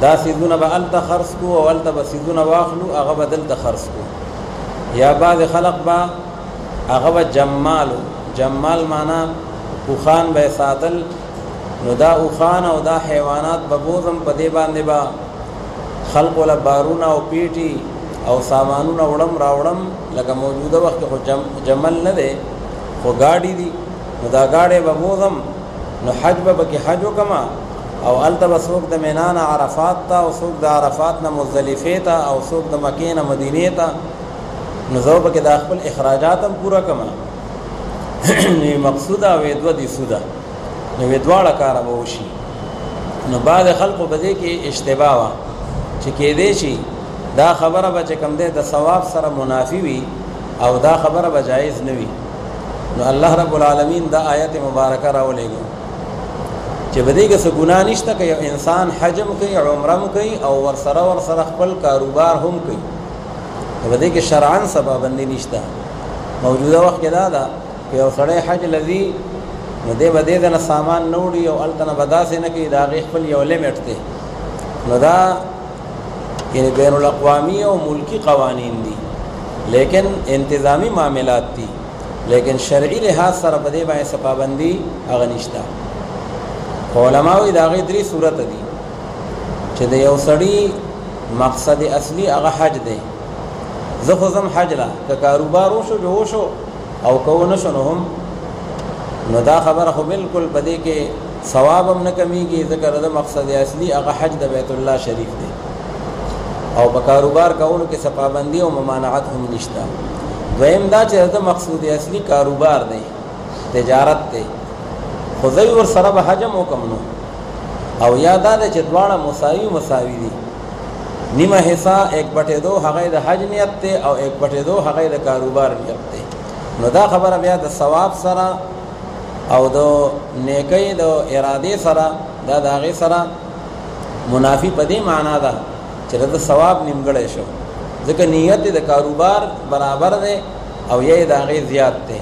دا سیزونه به هلته خرڅ کړو او هلته به سیزونه واخلو هغه به دلته خرڅ کړو. یا بعضې خلق به هغه به جمال معنا اوښان به یې ساتل. نو دا اوښان او دا حیوانات به بوزم په دې باندې به خلقو له بارونه او پیټي او سامانونه وړم راوړم. لکه موجوده وخت کې خو جمل نه دی خو ګاډي دي. نو دا ګاډی به بوزم نو حج به پکې حج وکړم او هلته به څوک د مینا نه عرفات ته او څوک د عرفات نه مزدلفې ته او څوک د مکې نه مدینې ته. نو زه به پکې دا خپل اخراجات هم پوره کړم. نو مقصوده او دوه دي سوده نو دواړه کاره به وشي. نو بعض خلقو په دې کې اشتباه وه چې کېدی شي دا خبره به چې کوم دی د ثواب سره منافي وي او دا خبره به جایز نه وي. نو الله رب العالمین دا آیت مبارکه راولېږي چې په دې کې څه ګناه نشته که یو انسان حج هم کوي عمره هم کوي او ورسره خپل کاروبار هم کوي. په دې کې شرعاً څه پابندي نشته. موجوده وخت کې دا ده که یو سړی حج لذي نو دی به دې نه سامان نه وړي او هلته نه به داسې نه کوي. د هغې خپل یو لیمټ دی. نو دا یعنی بین الاقوامی او ملکی قوانین دي لیکن انتظامی معاملات دي لیکن شرعي لحاظ سره په دې باندې څه پابندي هغه نشته. علماء وایي د هغې درې صورته دي چې د یو سړي مقصد اصلي هغه حج دی. زه خو ځم حج له که کاروبار وشو جو وشو او که ونه شو نو هم نو دا خبره خو بالکل په دې کې ثواب هم نه کمیږي ځکه د مقصد اصلي هغه حج د بیت الله شریف دی او په کاروبار کولو کې څه پابندي او ممانعت هم نشته. دویم دا چې د مقصود اصلي کاروبار دی تجارت دی خو زه ورسره به حج هم وکړم نو او یا دا دی چې دواړه مساوي دي. نیمه حصہ 1/2 هغه د حج نیت دی او 1/2 هغه د کاروبار نیت دی. نو دا خبره بیا د ثواب سره او د نیکۍ د ارادې سره دا د هغې سره منافي په دې معنا ده چې د ثواب نیمګړی شو ځکه نیت د کاروبار برابر دی او یې د هغې زیات دی.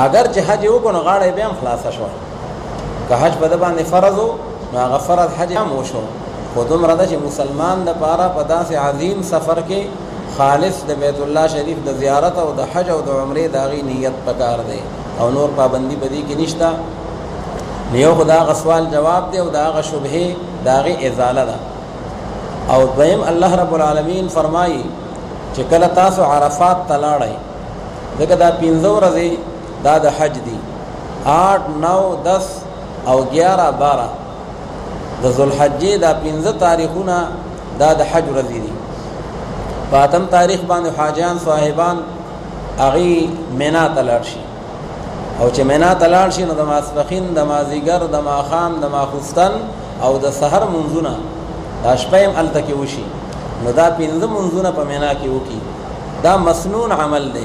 اگر چې حج وکړو نو غاړه بیا هم خلاصه شوه. که حج په ده باندې فرض و نو هغه فرض حج هم وشو خو دومره ده چې مسلمان دپاره په داسې عظیم سفر کې خالص د بیت الله شریف د زیارت او د حج او د عمرې د هغې نیت پکار دی او نور پابندي په دې کې نشته. نو یو خو د هغه سوال جواب دی او د هغه شبهې د هغې ازاله ده. او دویم الله رب العالمین فرمایي چې کله تاسو عرفات ته لاړئ ځکه دا 15 ورځې دا د حج دي 8 9 10 او 11 12 د ذوالحجې دا 15 تاریخونه دا د حج ورځې دي. په 8 تاریخ باندې حاجیان صاحبان هغې مینا ته لاړ شي او چې مینا تلاړ شي نو د ماسپخین د مازیګر د ماښام د ماخوستن او د سحر منځونه دا شپه هم هلته کې وشي نو دا پنځه منځونه په مینا کې وکړي دا مسنون عمل دی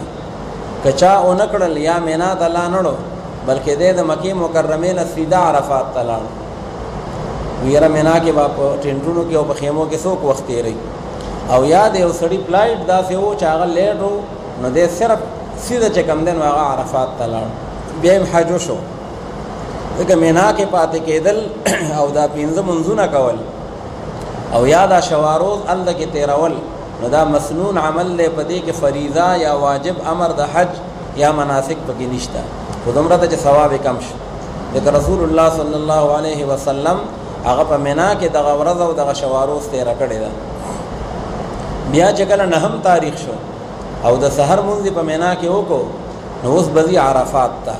که چا ونه کړل یا مینا ته لا نړو بلکې دی د مکې مکرمې نه سیده عرفات ته لاړ ویره مینا کې به په ټینټونو کې او په خیمو کې څوک وخت تېروي او یا د یو سړي فلایټ داسې و چې هغه لیټ و نو دی صرف سیده چې کوم دی نو هغه عرفات ته لاړ بیا هم حج وشو ځکه مینا کې پاتې کېدل او دا پنځه منځونه کول او یا دا شواروز هلته کې تېرول نو دا مسنون عمل دی په دې کې فریضه یا واجب امر د حج یا مناسک پکې نشته خو دومره ته چې ثواب یې کم شي ځکه رسول الله صلی الله علیه وسلم هغه په مینا کې دغه ورځ او دغه شواروز تېره کړې ده بیا چې کله 9 تاریخ شو او د سحر مونځ په مینا کې وکړو نو اوس به ځي عرفات ته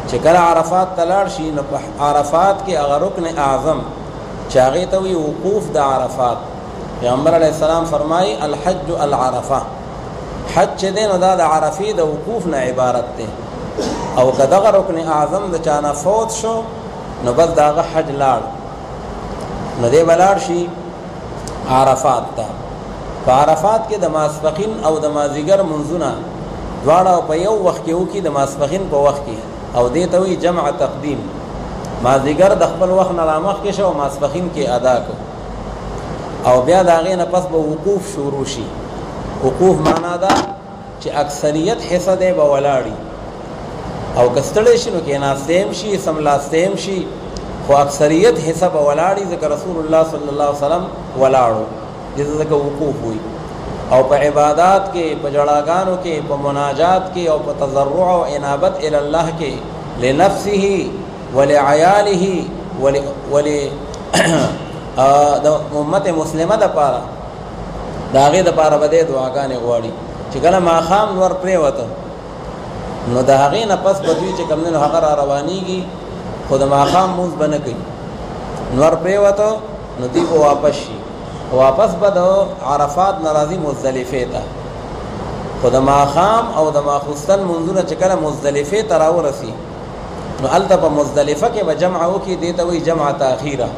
چې کله عرفات ته لاړ شي نو په عرفات کې هغه رکن اعظم چې هغې ته وایي وقوف د عرفات پیغمبر علیه السلام فرمایي الحج العرفه حج چې دی نو دا د عرفې د وقوف نه عبارت دی او که دغه رکن اعظم د چا نه فوت شو نو بس د هغه حج لاړ نو دی به لاړ شي عرفات ته په عرفات کې د ماسپخین او د مازدیګر منځونه دواړه په یو وخت کې وکړي د ماسپخین په وخت کې او دې ته وایي جمع تقدیم مازدیګر د خپل وخت نه رامخکې شه او ماسپخین کې ادا کړو او بیا د هغې نه پس به وقوف شروع شي وقوف معنا ده چې اکثریت حصه دی به ولاړي او که ستړی شي نو کېناستی هم شي سملاستی هم شي خو اکثریت حصه به ولاړي ځکه رسول الله صلی الله علیه وسلم ولاړو دې ځکه وقوف وي او په عبادات کې په جړاګانو کې په مناجات کې او په تضرع او انابت الی الله کې لنفسه ولعیاله د امت مسلمه دپاره د هغې دپاره به دی دعاګانې غواړي چې کله ماښام نور پرېوته نو د هغې نه پس به دوی چې کوم دی نو هغه را روانېږي خو د ماښام مونځ به نه کوي نور پرېوته نو دوی به واپس شي واپس به د عرفات نه راځي مزدلفې ته خو د ماښام او د ماخوستن منځونه چې کله مزدلفې ته راورسي نو هلته په مزدلفه کې به جمع وکړي دې ته وایي جمع تاخیره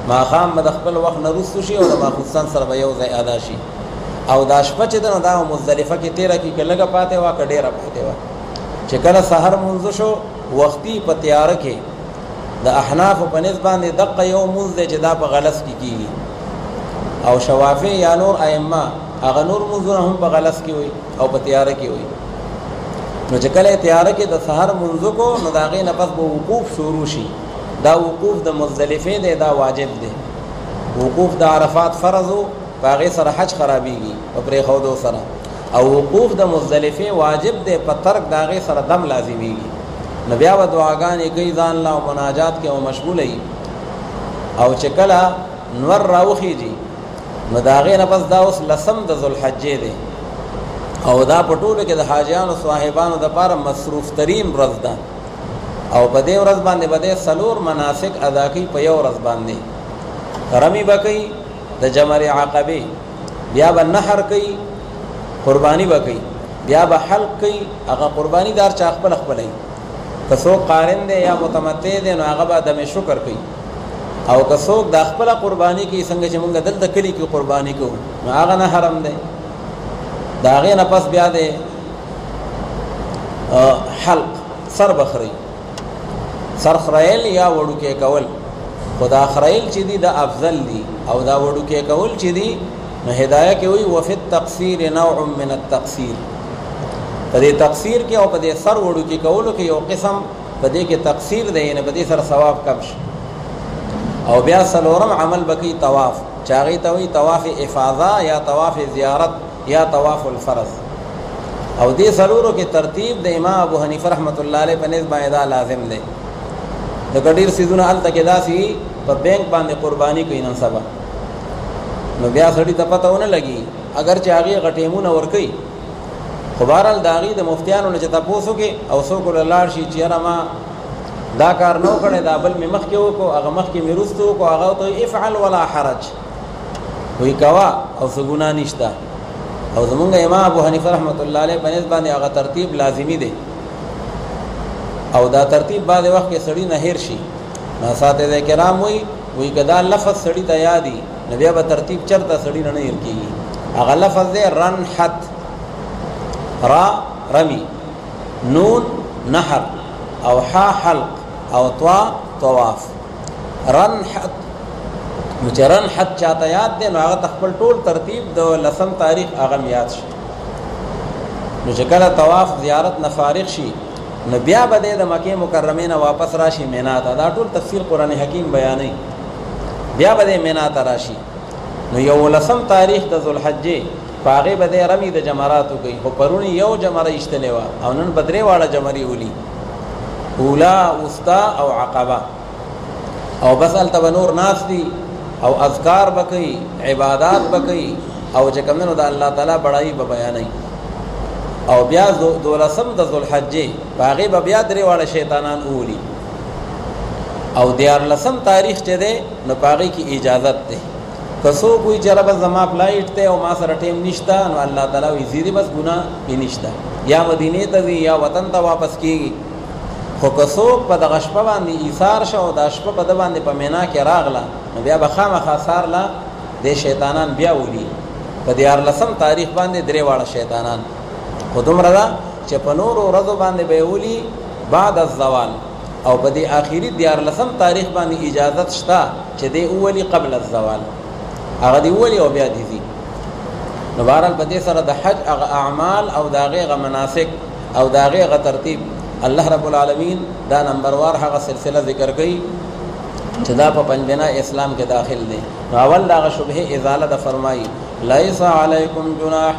ماښام به د خپل وخت نه وروستو شي او د ماخوستن سره به یو ځای ادا شي او دا شپه چې ده نو دا مزدلفه کې تېره کړي که لږه پاتې وه که ډېره پاتې وه چې کله سحر مونځ شو وختي په تیاره کې د احنافو په نسبت باندې دقه یو مونځ دی چې دا په غلس کې کېږي او شوافی یا نور ائمه هغه نور منځونه هم په غلس کې وي او په تیاره کې وي نو چې کله تیاره کې د سحر منځ کو نو د هغې نه پس به وقوف شروع شي دا وقوف د مزدلفې دی دا واجب دی وقوف د عرفات فرض و په هغې سره حج خرابېږي په پرېښودو سره او وقوف د مزدلفې واجب دی په ترک د هغې سره دم لازمیږي نو بیا به دعاګانې کوي ځان له او مناجات کې او مشغوله وي او چې کله نور راوخیږي نو د هغې نه پس دا اوس 10 د ذوالحجې دی او دا په ټولو کې د حاجیانو صاحبانو دپاره مصروف ترین ورځ ده او په دې ورځ باندې به دی 4 مناسک ادا کوي په یو ورځ باندې رمی به کوي د جمر عقبې بیا به نحر کوي قرباني به کوي بیا به حلق کوي هغه قرباني دار چا خپل خپلوي که څوک قارن دی یا متمتع دی نو هغه به دم شکر کوي او که څوک د خپله قرباني کوي څنګه چې مونږ دلته کلي کې قرباني کوو نو هغه نه حرم دی د هغې نه پس بیا دی حلق سر بخري سر خریل یا وړوکې کول خو دا خریل چې دي د افضل دي او دا وړوکې کول چې دي نو هدایه کې وایي وفي التقصیر نوع من التقصیر په دې تقصیر کې او په دې سر وړوکې کولو کې یو قسم په دې کې تقصیر دی یعنې په دې سره ثواب کم شي او بیا 4م عمل بکی طواف چې هغې ته وایي طواف افاضه یا طواف زیارت یا طواف الفرض او دې 4 کې ترتیب د امام ابو حنیفه رحمت الله علیه په نسبت باندې دا لازم دی لکه ډېر څیزونه هلته کې داسې په بینک باندې قرباني کوي نن سبا نو بیا سړي ته پته ونه لګي اگر چې هغې غټیمونه ورکوي خو بهرحال د هغې د مفتیانو نه چې تپوس وکړي او څوک ورله لاړ شي چې یاره ما دا کار نو کړی دا بل مې مخکې وکړو هغه مخکې مې وروسته وکړو هغه ته افعل ولا حرج وایي کوه او څه ګناه نشته او زمونږ امام ابو حنیفه رحمت الله علیه په نسبت باندې هغه ترتیب لازمي دی او دا ترتیب بعد وخت کې سړی نه هیر شي. اساتذه کرام وی کدا لفظ سړی ته یادي نو بیا به ترتیب چرته سړی نه هیر کیږي. هغه لفظ دی رنحت، را رمی، نون نحر، او حا حلق، او طوا طواف. رنحت نو چې رنحت چاته یاد دی نو هغه خپل ټول ترتیب د لسم تاریخ هغه یاد شي. نو چې کله طواف زیارت نه فارغ شي نو بیا به د مکې مکرمه نه واپس راشي مینا ته. دا ټول تفسیر قرآن حکیم بیانوي. بیا به د مینا ته راشي نو یو لسم تاریخ د ذوالحجې په هغې به د رمي د جمراتو کوي. خو پرونی یو جمره ایستلې وه او نن به درې واړه جمرې ولي، اولا، وسطا او عقبه. او بس هلته به نور ناست دي او اذکار به کوي، عبادات به کوي، او چې کوم دی نو د الله تعالی بړایي به بیانوي. او بیا دولسم د ذوالحجې په هغې به بیا درې واړه شیطانان وولي. او دیارلسم تاریخ چې دی نو په هغې کې اجازت دی. که څوک وایي چې ربه زما فلایټ دی او ما سره ټیم نشته نو الله تعالی وایي ځي بس ګناه یې نشته، یا مدینې ته ځي یا وطن ته واپس کېږي. خو که څوک په دغه شپه باندې ایثار شه او دا شپه په ده باندې په مینا کې راغله نو بیا به خامخا سار له دې شیطانان بیا ولي. په دیارلسم تاریخ باندې درې واړه شیطانان. خو دومره ده چې په نورو ورځو باندې به یې ولي بعد الزوال، او په دې آخري دیارلسم تاریخ باندې اجازت شته چې دی وولي قبل الزوال. هغه دی وولي او بیا دی ځي. نو بهرحال په دې سره د حج هغه اعمال او د هغې هغه مناسک او د هغې هغه ترتیب الله رب العالمین دا نمبروار هغه سلسله ذکر کوي چې دا په پنجبنا اسلام کې داخل دی. نو اول د هغه شبهې ازاله ده. فرمایي لیس علیکم جناح،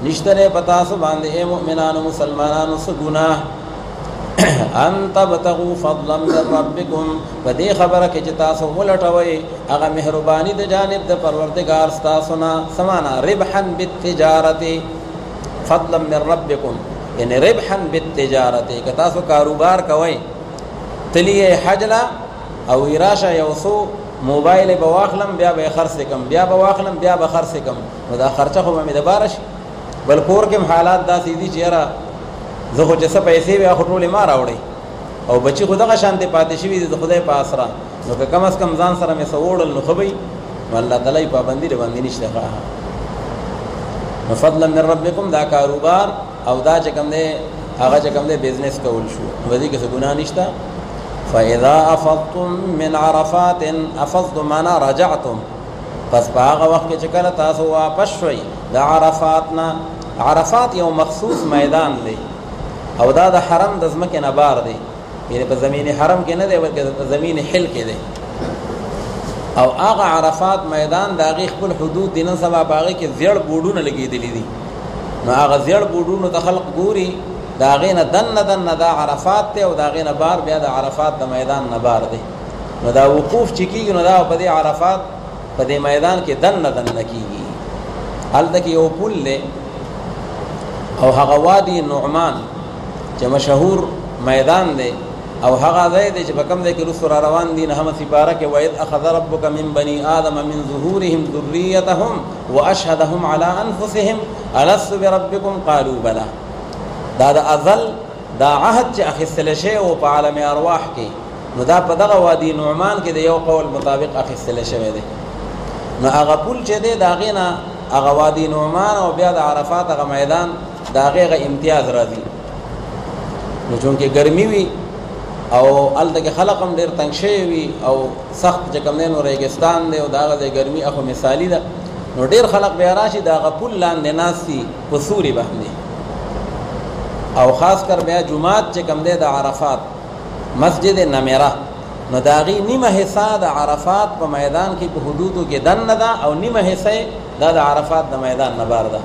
نشته دی په تاسو باندې ای مؤمنانو مسلمانانو څه ګناه، ان تبتغوا فضلا من ربکم، په دې خبره کې چې تاسو ولټوئ هغه مهرباني د جانب د پروردګار ستاسو نه. څه معنا؟ ربحا بالتجارت، فضلا من ربکم یعنی ربحا بالتجارت. که تاسو کاروبار کوئ تلیه حج له او راشه یو څو موبایل به واخلم بیا به خرڅ کم، بیا به واخلم بیا به خرڅ کم، نو دا خرچه خو به مې د باره شي. بل کور کې حالات داسې دي چې یاره زه خو چې څه پیسې وي خو ټولې ما راوړئ او بچي خو دغه شانتې پاتې شوي دي د خدای په اسره. نو که کم از کم ځان سره مې څه وړل نو ښه به وي. نو الله تعالی پابندي د باندې نشته. نو فضلا من ربکم دا کاروبار او دا چې کوم دی هغه چې کوم دی بزنس کول شو نو دې کې څه ګناه نشته. فاذا افضتم من عرفات، افضتم معنا رجعتم، پس په هغه وخت کې چې کله تاسو واپس شوئ د عرفات نه. عرفات یو مخصوص میدان دی او دا د حرم د ځمکې نه بار دی، یعنی په زمین حرم کې نه دی بلکې په زمین حل کې دی. او هغه عرفات میدان د هغې خپل حدود دي. نن سبا په هغې کې زیړ بورډونه لګېدلي دي. نو هغه زیړ بورډونو ته خلق ګوري، د هغې نه دنه دا عرفات دی او د هغې نه بار بیا د عرفات د میدان نه بار دی. نو دا وقوف چې کېږي نو دا په دې عرفات په دې میدان کې دنه کېږي. هلته کې یو پل دی او هغه وادي نعمان چې مشهور میدان دی او هغه ځای دی چې په کوم ځای کې رسو را روان دي. نهمه سپاره کې وَإِذْ أَخَذَ رَبُّكَ مِنْ بَنِي آدَمَ مِنْ ظُهُورِهِمْ ذُرِّيَّتَهُمْ وَأَشْهَدَهُمْ عَلَىٰ أَنفُسِهِمْ أَلَسْتُ بِرَبِّكُمْ قَالُوا بَلَىٰ. دا د ازل دا عهد چې اخیستلی شوی و په عالم ارواح کې نو دا په دغه وادي نعمان کې د یو قول مطابق اخیستلی شوی دی. نو هغه پل چې دی د هغې نه هغه وادي نعمان او بیا د عرفات هغه میدان د هغې هغه امتیاز راځي. نو چونکې ګرمي وي او هلته کې خلق هم ډېر تنګ شوي وي او سخت چې کوم دی نو ریګستان دی او د هغه ځای ګرمي اخو مثالي ده. نو ډېر خلق بیا راشي د هغه پل لاندې ناست دي په سوري باندې. او خاص کر بیا جمعات چې کوم دی د عرفات مسجد نمیره نو د هغې نیمه حصه د عرفات په میدان کې په حدودو کې دننه ده او نیمه حصه دا د عرفات د میدان نه بار ده.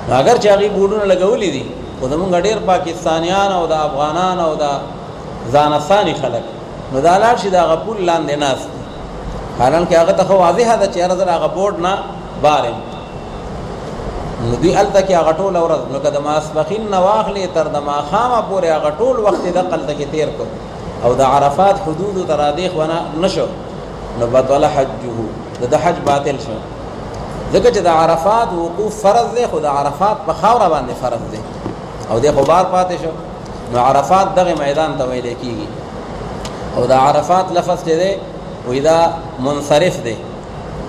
نو اگر چې هغې بورډونه لګولي دي خو زمونږ ډېر پاکستانیان او د افغانان او د ځانستاني خلک نو دا لاړ شي د هغه پل لاندې ناست دي. حالانکې هغه ته خو واضحه ده چې یاره زه د هغه بورډ نه بار یم. نو دوی هلته کې هغه ټوله ورځ نو که د ماسپښین نه واخلې تر د ماښامه پورې هغه ټول وخت یې دقه هلته کې تېر کړ او د عرفات حدودو ته رادیخ ونه نه شو نو بطل حجه د حج باطل شو. ځکه چې د عرفات وقوف فرض دی خو د عرفات په خاوره باندې فرض دی او دی خو بار پاتې شو. نو عرفات دغه میدان ته ویل کیږي او دا عرفات لفظ چې دی وې دا منصرف دی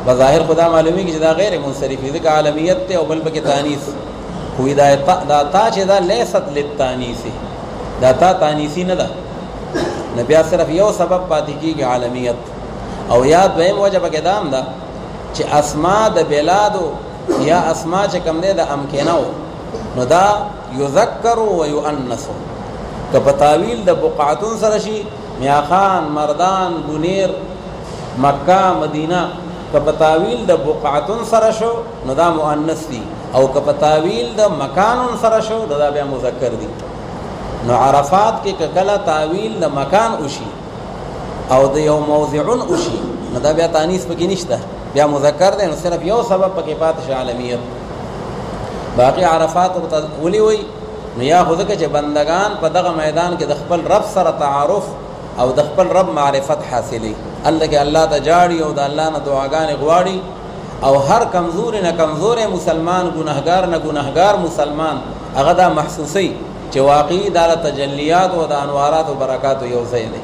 بظاهر خدا معلومی چې دا غیر منصرف دی ځکه عالمیت ته او بل پکې تانیث وې دا تا چې دا لیست للتانیث دا تا تانیثی نه ده نه بیا صرف یو سبب پاتې کیږي عالمیت او یاد ویم وجه پکې دام ده چې اسماء د بلادو یا اسماء چې کوم دی د امکنو نو دا یذکر و یؤنث که په تعویل د بقعتون سره شي میاخان مردان بنیر مکه مدینه که په تعویل د بقعتون سره شو نو دا مؤنث دي او که په تعویل د مکانون سره شو دا بیا مذکر دي نو عرفات کې کله تعویل د مکان وشي او د یو موضعون وشي نو دا بیا تانیث پکې نشته بیا مذکر دی نو صرف یو سبب پکې پاتې شي عالمیت باقی عرفات ولي وي نو یا خو ځکه چې بندگان په دغه میدان کې د خپل رب سره تعارف او د خپل رب معرفت حاصلي الله کې الله ته جاړي او د الله نه دعاګانې غواړي او هر کمزور نه کمزور مسلمان ګناهګار نه ګناهګار مسلمان هغه دا محسوسي چې واقعي د تجلیات او د انوارات او برکات یو ځای دی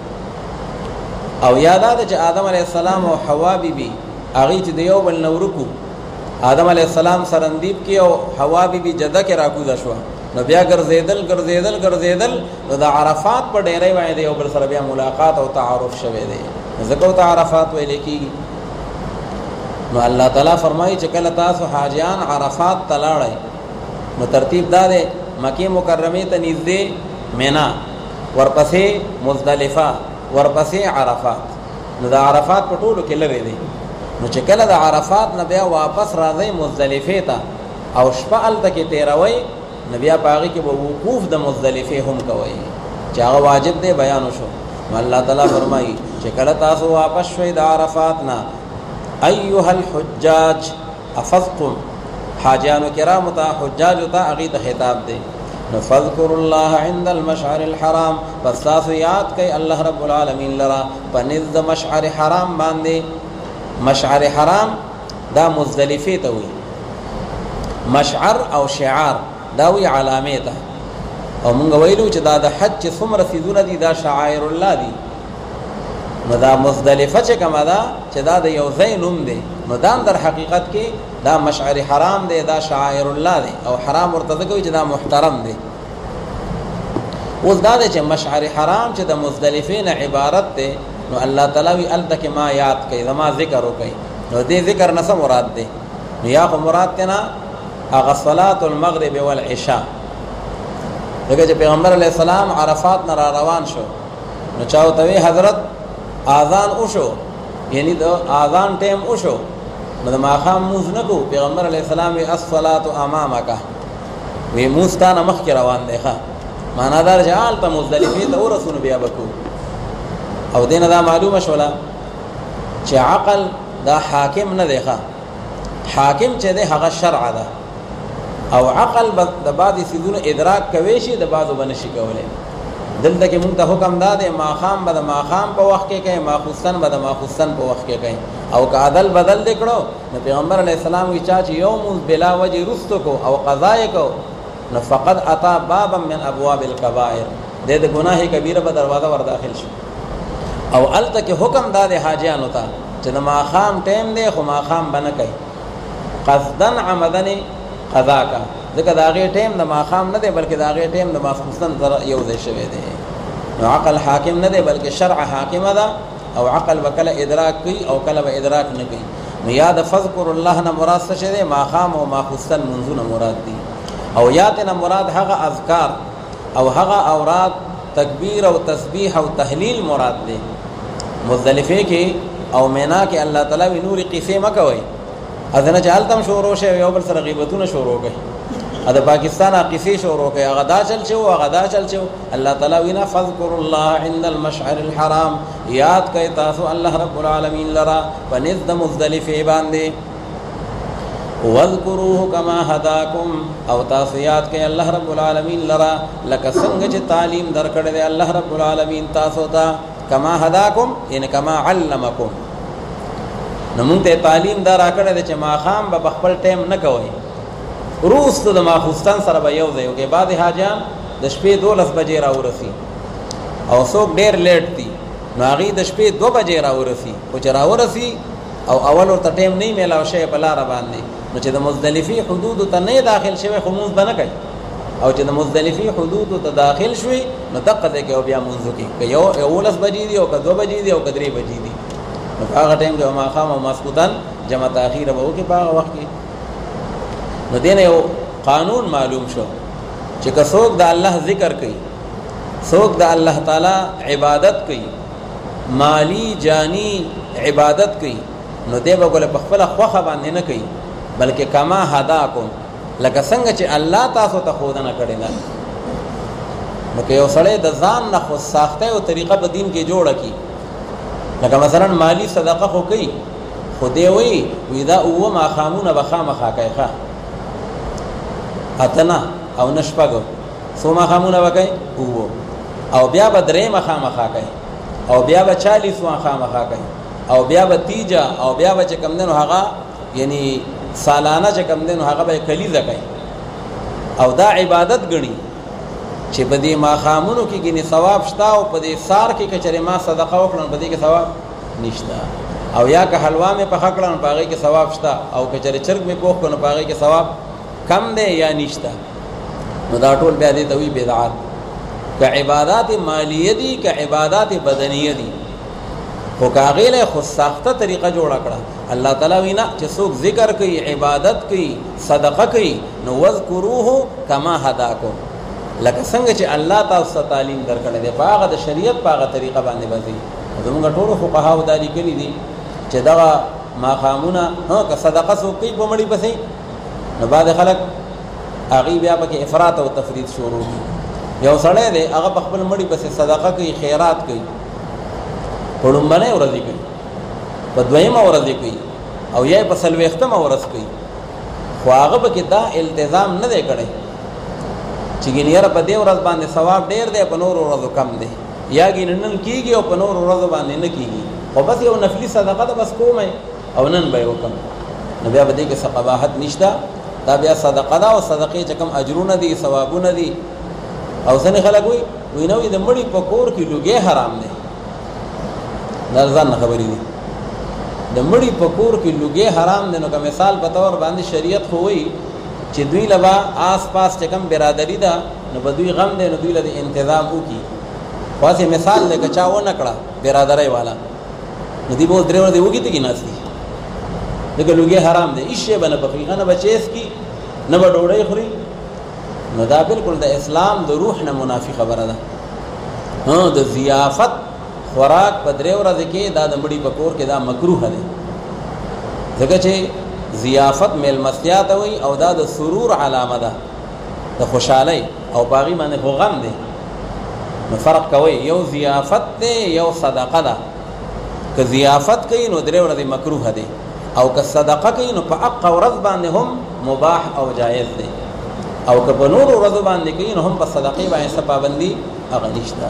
او یاد ده چې آدم علیه السلام او حوا بیبي هغه چې د یو بل نورکو آدم علیه السلام سرندیب کې او حوا بیبي جده کې راکوزه شو نو بیا ګرځیدل نو د عرفات په ډیرې باندې یو بل سره بیا ملاقات او تعارف شوه دی ځکه ته عرفات ویل کیږي نو الله تعالی فرمایي چې کله تاسو حاجیان عرفات تلاړئ نو ترتیب دا دی مکه مکرمه ته نږدې مینا ورپسې مزدلفه ورپسې عرفات نو د عرفات په ټولو کې لري دی نو چې کله د عرفات نه بیا واپس راځي مزدلفه ته او شپه الته کې تیروي نو بیا پاغي کې وقوف د مزدلفه هم کوي چې هغه واجب دی بیان شو الله تعالی فرمایي چې کله تاسو واپس شوي د عرفات نه ايها الحجاج افضتم حاجیانو کرام ته حجاج ته هغه ته خطاب دی نو فذكر الله عند المشعر الحرام پس تاسو یاد کئ الله رب العالمین لرا پنځ د مشعر حرام باندې مشعر حرام دا مزدلفه ته وي مشعر او شعار دا وی علامه ته او مونږ ویلو چې دا د حج څومره سيزونه دي دا شعائر الله دي نو دا مزدلفه چې کومه ده چې دا د یو ځای نوم دی نو دا در حقیقت کې دا مشعر حرام دی دا شعائر الله دی او حرام ورته کوي چې دا محترم دی اوس دا چې مشعر حرام چې د مزدلفه نه عبارت دی نو الله تعالی وی التک ما یاد کوي زما ذکر وکي نو دې ذکر نه مراد دی نو یا خو مراد تنا هغه صلات المغرب والعشاء دغه چې پیغمبر علی السلام عرفات نه را روان شو نو چاوته حضرت اذان وشو یعنی د اذان ټیم وشو نو د ماخام موز نه کو پیغمبر علی السلام وی الصلات امامک وی موستانه مخ کې روان دی ښا معنا دار جال ته مزدلفه ته ورسونه بیا بکو او دینه دا معلومه شولا چې عقل دا حاکم نه دی ښا حاکم چې دی هغه شرع ده او عقل د بعضی سيزونو ادراک کوي شي د بعضو بنشي کولای دلته کې مونږ ته حکم داده ماخام به د ماخام په وخت کې کوي ماخوستن به د ماخوستن په وخت کې کوي او که عدل بدل دکړو نو پیغمبر علی السلام وی چا چې یوم بلا وجه رستو کو او قضای کو نو فقد اتا بابا من ابواب الكبائر د ګناه کبیره په دروازه ور داخل شو او الته کې حکم داده حاجیانو ته چې د ماخام ټیم دی خو ماخام بنه کوي قصدن عمدن قضا کا ځکه دا غي ټیم د ماخام نه دی بلکې دا غي ټیم د ماخوستن یو ځای شوی دی نو عقل حاکم نه دی بلکې شرع حاکم ده او عقل وکله ادراک کوي او کله به ادراک نه کوي نو یاد فذكر الله نه مراد څه دی ماخام او ماخوستن منځونه مراد دي او یاد نه مراد هغه اذکار او هغه اوراد تکبیر او تسبیح او تهلیل مراد دي مزدلفه کې او مینا کې الله تعالی نور قصه مکوي اذن جالتم شروع شوی یو بل سره غیبتونه شروع کړي دا پاکستان قصې شروع کړي هغه دا چل شو هغه دا چل شو الله تعالی وینا فذكر الله عند المشعر الحرام یاد کړئ تاسو الله رب العالمین لرا پنځ د مزدلفه باندې واذكروه كما هداكم او تاسو یاد کړئ الله رب العالمین لرا لکه څنګه چې تعلیم درکړی دی الله رب العالمین تاسو ته کما هداكم ان کما علمکم نو مونږ ته تعلیم دا راکړی چې ماخام به خپل ټیم نه کوي روز ته د ماخوستان سره به یو ځای کې بعد حاجیان د شپې 12 بجې راورسي او څوک ډېر لیټ دي نو هغې د شپې 2 بجې راورسي خو چې راورسي او اول ورته ټایم نه میلاو شوی په لاره باندې نو چې د مزدلفي حدودو ته نه داخل شوی خو مونځ به نه کوي او چې د مزدلفي حدودو ته داخل شوی نو دقه دی کې او بیا مونځ وکړي که 11 بجې دي او که 2 بجې دي او که 3 بجې دي نو په هغه ټایم کې به ماښام او ماسخوتن جمع تاخیره به وکړي په هغه وخت کې نو دې نه یو قانون معلوم شو چې که څوک د الله ذکر کوي څوک د الله تعالی عبادت کوي مالی جانی عبادت کوي نو دی به ګوله په خپله خوښه باندې نه کوي بلکې کما هداکم لکه څنګه چې الله تاسو ته ښودنه کړې ده نو که یو سړی د ځان نه خود ساخته او طریقه په دین کې جوړه کړي لکه مثلا مالی صدقه خو کوي خو دی وایي دا اووه ماښامونه به خامخا کوي ښه اتنه او نه شپږو څو ماښامونه به کوي اووه او بیا به درېیمه خامخا کوي او بیا به 40 خامخا کوي او بیا به تیجه او بیا به چې کوم دی نو هغه یعنی سالانه چې کوم دی نو هغه به کلیزه کوي او دا عبادت ګڼي چې په دې ماښامونو کې ګینې ثواب شته او په دې سار کې که چېرې ما صدقه وکړم په دې کې ثواب نشته او یا که حلوا مې پخه کړه نو په هغې کې ثواب شته او که چېرې چرګ مې پوخ کړو نو په هغې کې ثواب کم دی یا نشته نو دا ټول بیا دې ته وایي بدعات که عبادات مالیه دي که عبادات بدنیه دي خو که هغې له خود ساخته طریقه جوړه کړه الله تعالی وایي نه چې څوک ذکر کوي عبادت کوي صدقه کوي نو وذکروه کما هداکم لکه څنګه چې الله تاسو ته تعلیم درکړی دی په هغه د شریعت په هغه طریقه باندې به ځي زمونږ ټولو فقهاو دا لیکلي دي چې دغه ماښامونه که صدقه څوک کوي په مړي پسې نو بعد خلک هغې بیا پکې افراط او تفرید شروع کړي یو سړی دی هغه په خپل مړي پسې صدقه کوي خیرات کوي په لومبنۍ ورځې کوي په دویمه ورځې کوي او یا یې په 40مه ورځ کوي خو هغه پکې دا التزام نه دی کړی چې ګینې یاره په دې ورځ باندې ثواب ډېر دی په نورو ورځو کم دی یا ګینې نن کېږي او په نورو ورځو باندې نه کېږي خو بس یو نفلي صدقه ده بس کوم او نن به یې وکړم نو بیا به دې کې څه قباحت نشته دا بیا صدقه ده او صدقې چې کوم اجرونه دي ثوابونه دي او ځینې خلک وایي نه وایي د مړي په کور کې لوګی حرام دی دا ځان نه خبرې دي د مړي په کور کې لوګی حرام دی نو که مثال په طور باندې شریعت خو وایي چې دوی له به آس پاس چې کوم برادري ده نو به دوی غم دی نو دوی له د انتظام وکړي خو هسې مثال دی که چا ونه کړه برادرۍ والا نو دوی به اوس 3 ورځې وږي ته کېناستي ځکه لوګی حرام دی هېڅ شی به نه پخوي نه به چیس کي نه به ډوډۍ خوري نو دا بالکل د اسلام د روح نه منافي خبره ده د ضیافت خوراک په 3 ورځې کې دا د مړي په کور کې دا مکروه دی ځکه چې ضیافت میلمستیا ته وایي او دا د سرور علامه ده د خوشحالۍ او په هغې باندې خو غم دی نو فرق کوئ یو ضیافت دی یو صدقه ده که ضیافت کوي نو 3 ورځې مکروه دی او که صدقه کوي نو په حق ورځ باندې هم مباح او جایز دی او که په نورو ورځو باندې کوي نو هم په صدقې باندې څه پابندي هغه نشته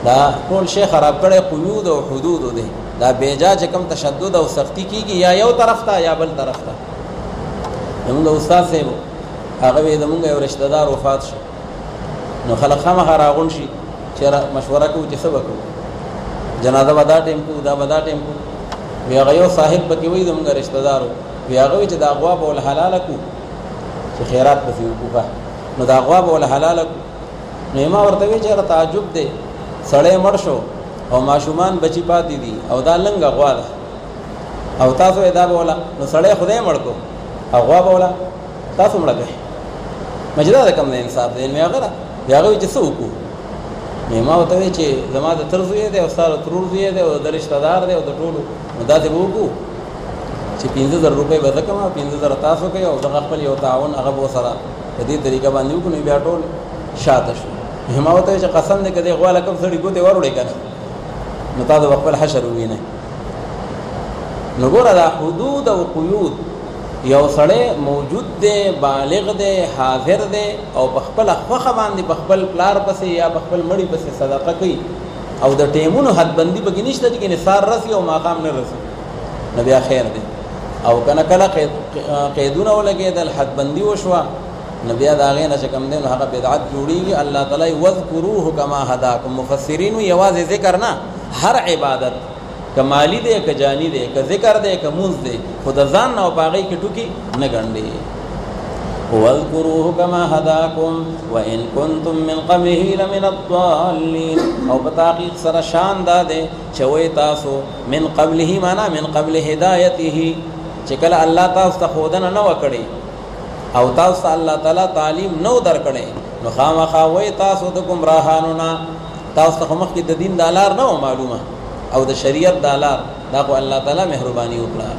دا ټول شی خراب کړی قیود او حدود دی دا بیجا چې کوم تشدد او سختی کیږي یا یو طرف ته یا بل طرف ته زمونږ استاد صاحب هغه وی زمونږ یو رشته دار وفات شو نو خلک خامخا راغونډ شي چې مشوره کوو چې څه وکړو جنازه به دا ټیم کوو دا به دا ټیم کوو وی هغه یو صاحب پکې وایي زمونږ رشته دار وی هغه وایي چې دا غوا به ول حلاله کړو چې خیرات پسې وکړو نو دا غوا به ول حلاله کړو نو ما ورته وی چې تعجب دی سړی مړ شو او ماشومان بچی پاتې دي او دا لنګه غوا ده او تاسو یې دا به وله نو سړی خدای مړ کو او غوا به وله تاسو مړه کړئ مجدا ده کم د انصاف دی مې هغه بیا هغه وایي چې څه وکړو نو ما ورته وی چې زما د تر زوی دی او ستا د ترور زوی دی او د رشته دار دی او د ټولو نو داسې به وکړو چې 15,000 روپۍ به زه کوم 15,000 تاسو کوئ او دغه خپل یو تعاون هغه به ورسره په دې طریقه باندې وکړو نو بیا ټول شاته شو ما ورته وی چې قسم دی که دې غوا له کوم سړي ګوتې وروړې که نه نو تا د خپل حشر ووینئ نو ګوره دا حدود او قیود یو سړی موجود دی بالغ دی حاضر دی او په خپله خوښه باندې په خپل پلار پسې یا په خپل مړي پسې صدقه کوي او د ټیمونو حدبندي پکې نشته چې کنې سار رسي او ماښام نه رسي نو بیا خیر دی او که نه کله قیدونه ولګېدل حدبندي وشوه نبی دا غینه چې کوم دین هغه بدعت جوړیږي. الله تعالی وذکروه کما هداکم. مفسرین یوازې ذکر نه، هر عبادت کمالی دی که جانی دی که ذکر دی که منز دی خود ځان نه او باغی کې ټوکی نه ګڼي. وذکروه کما هداکم وان کنتم من قبله لمن الضالین. او په تحقیق سره شان داده چې وای تاسو من قبله معنا من قبل هدایته، چې کله الله تاسو ته خودنه نه وکړي او تاسو ته الله تعالی تعلیم نو درکړي نو خامخا وای تاسو د گمراهانو نه. تاسو ته مخکې د دین د لار نه معلومه او د شریعت د لار، دا خو الله تعالی مهرباني وکړه.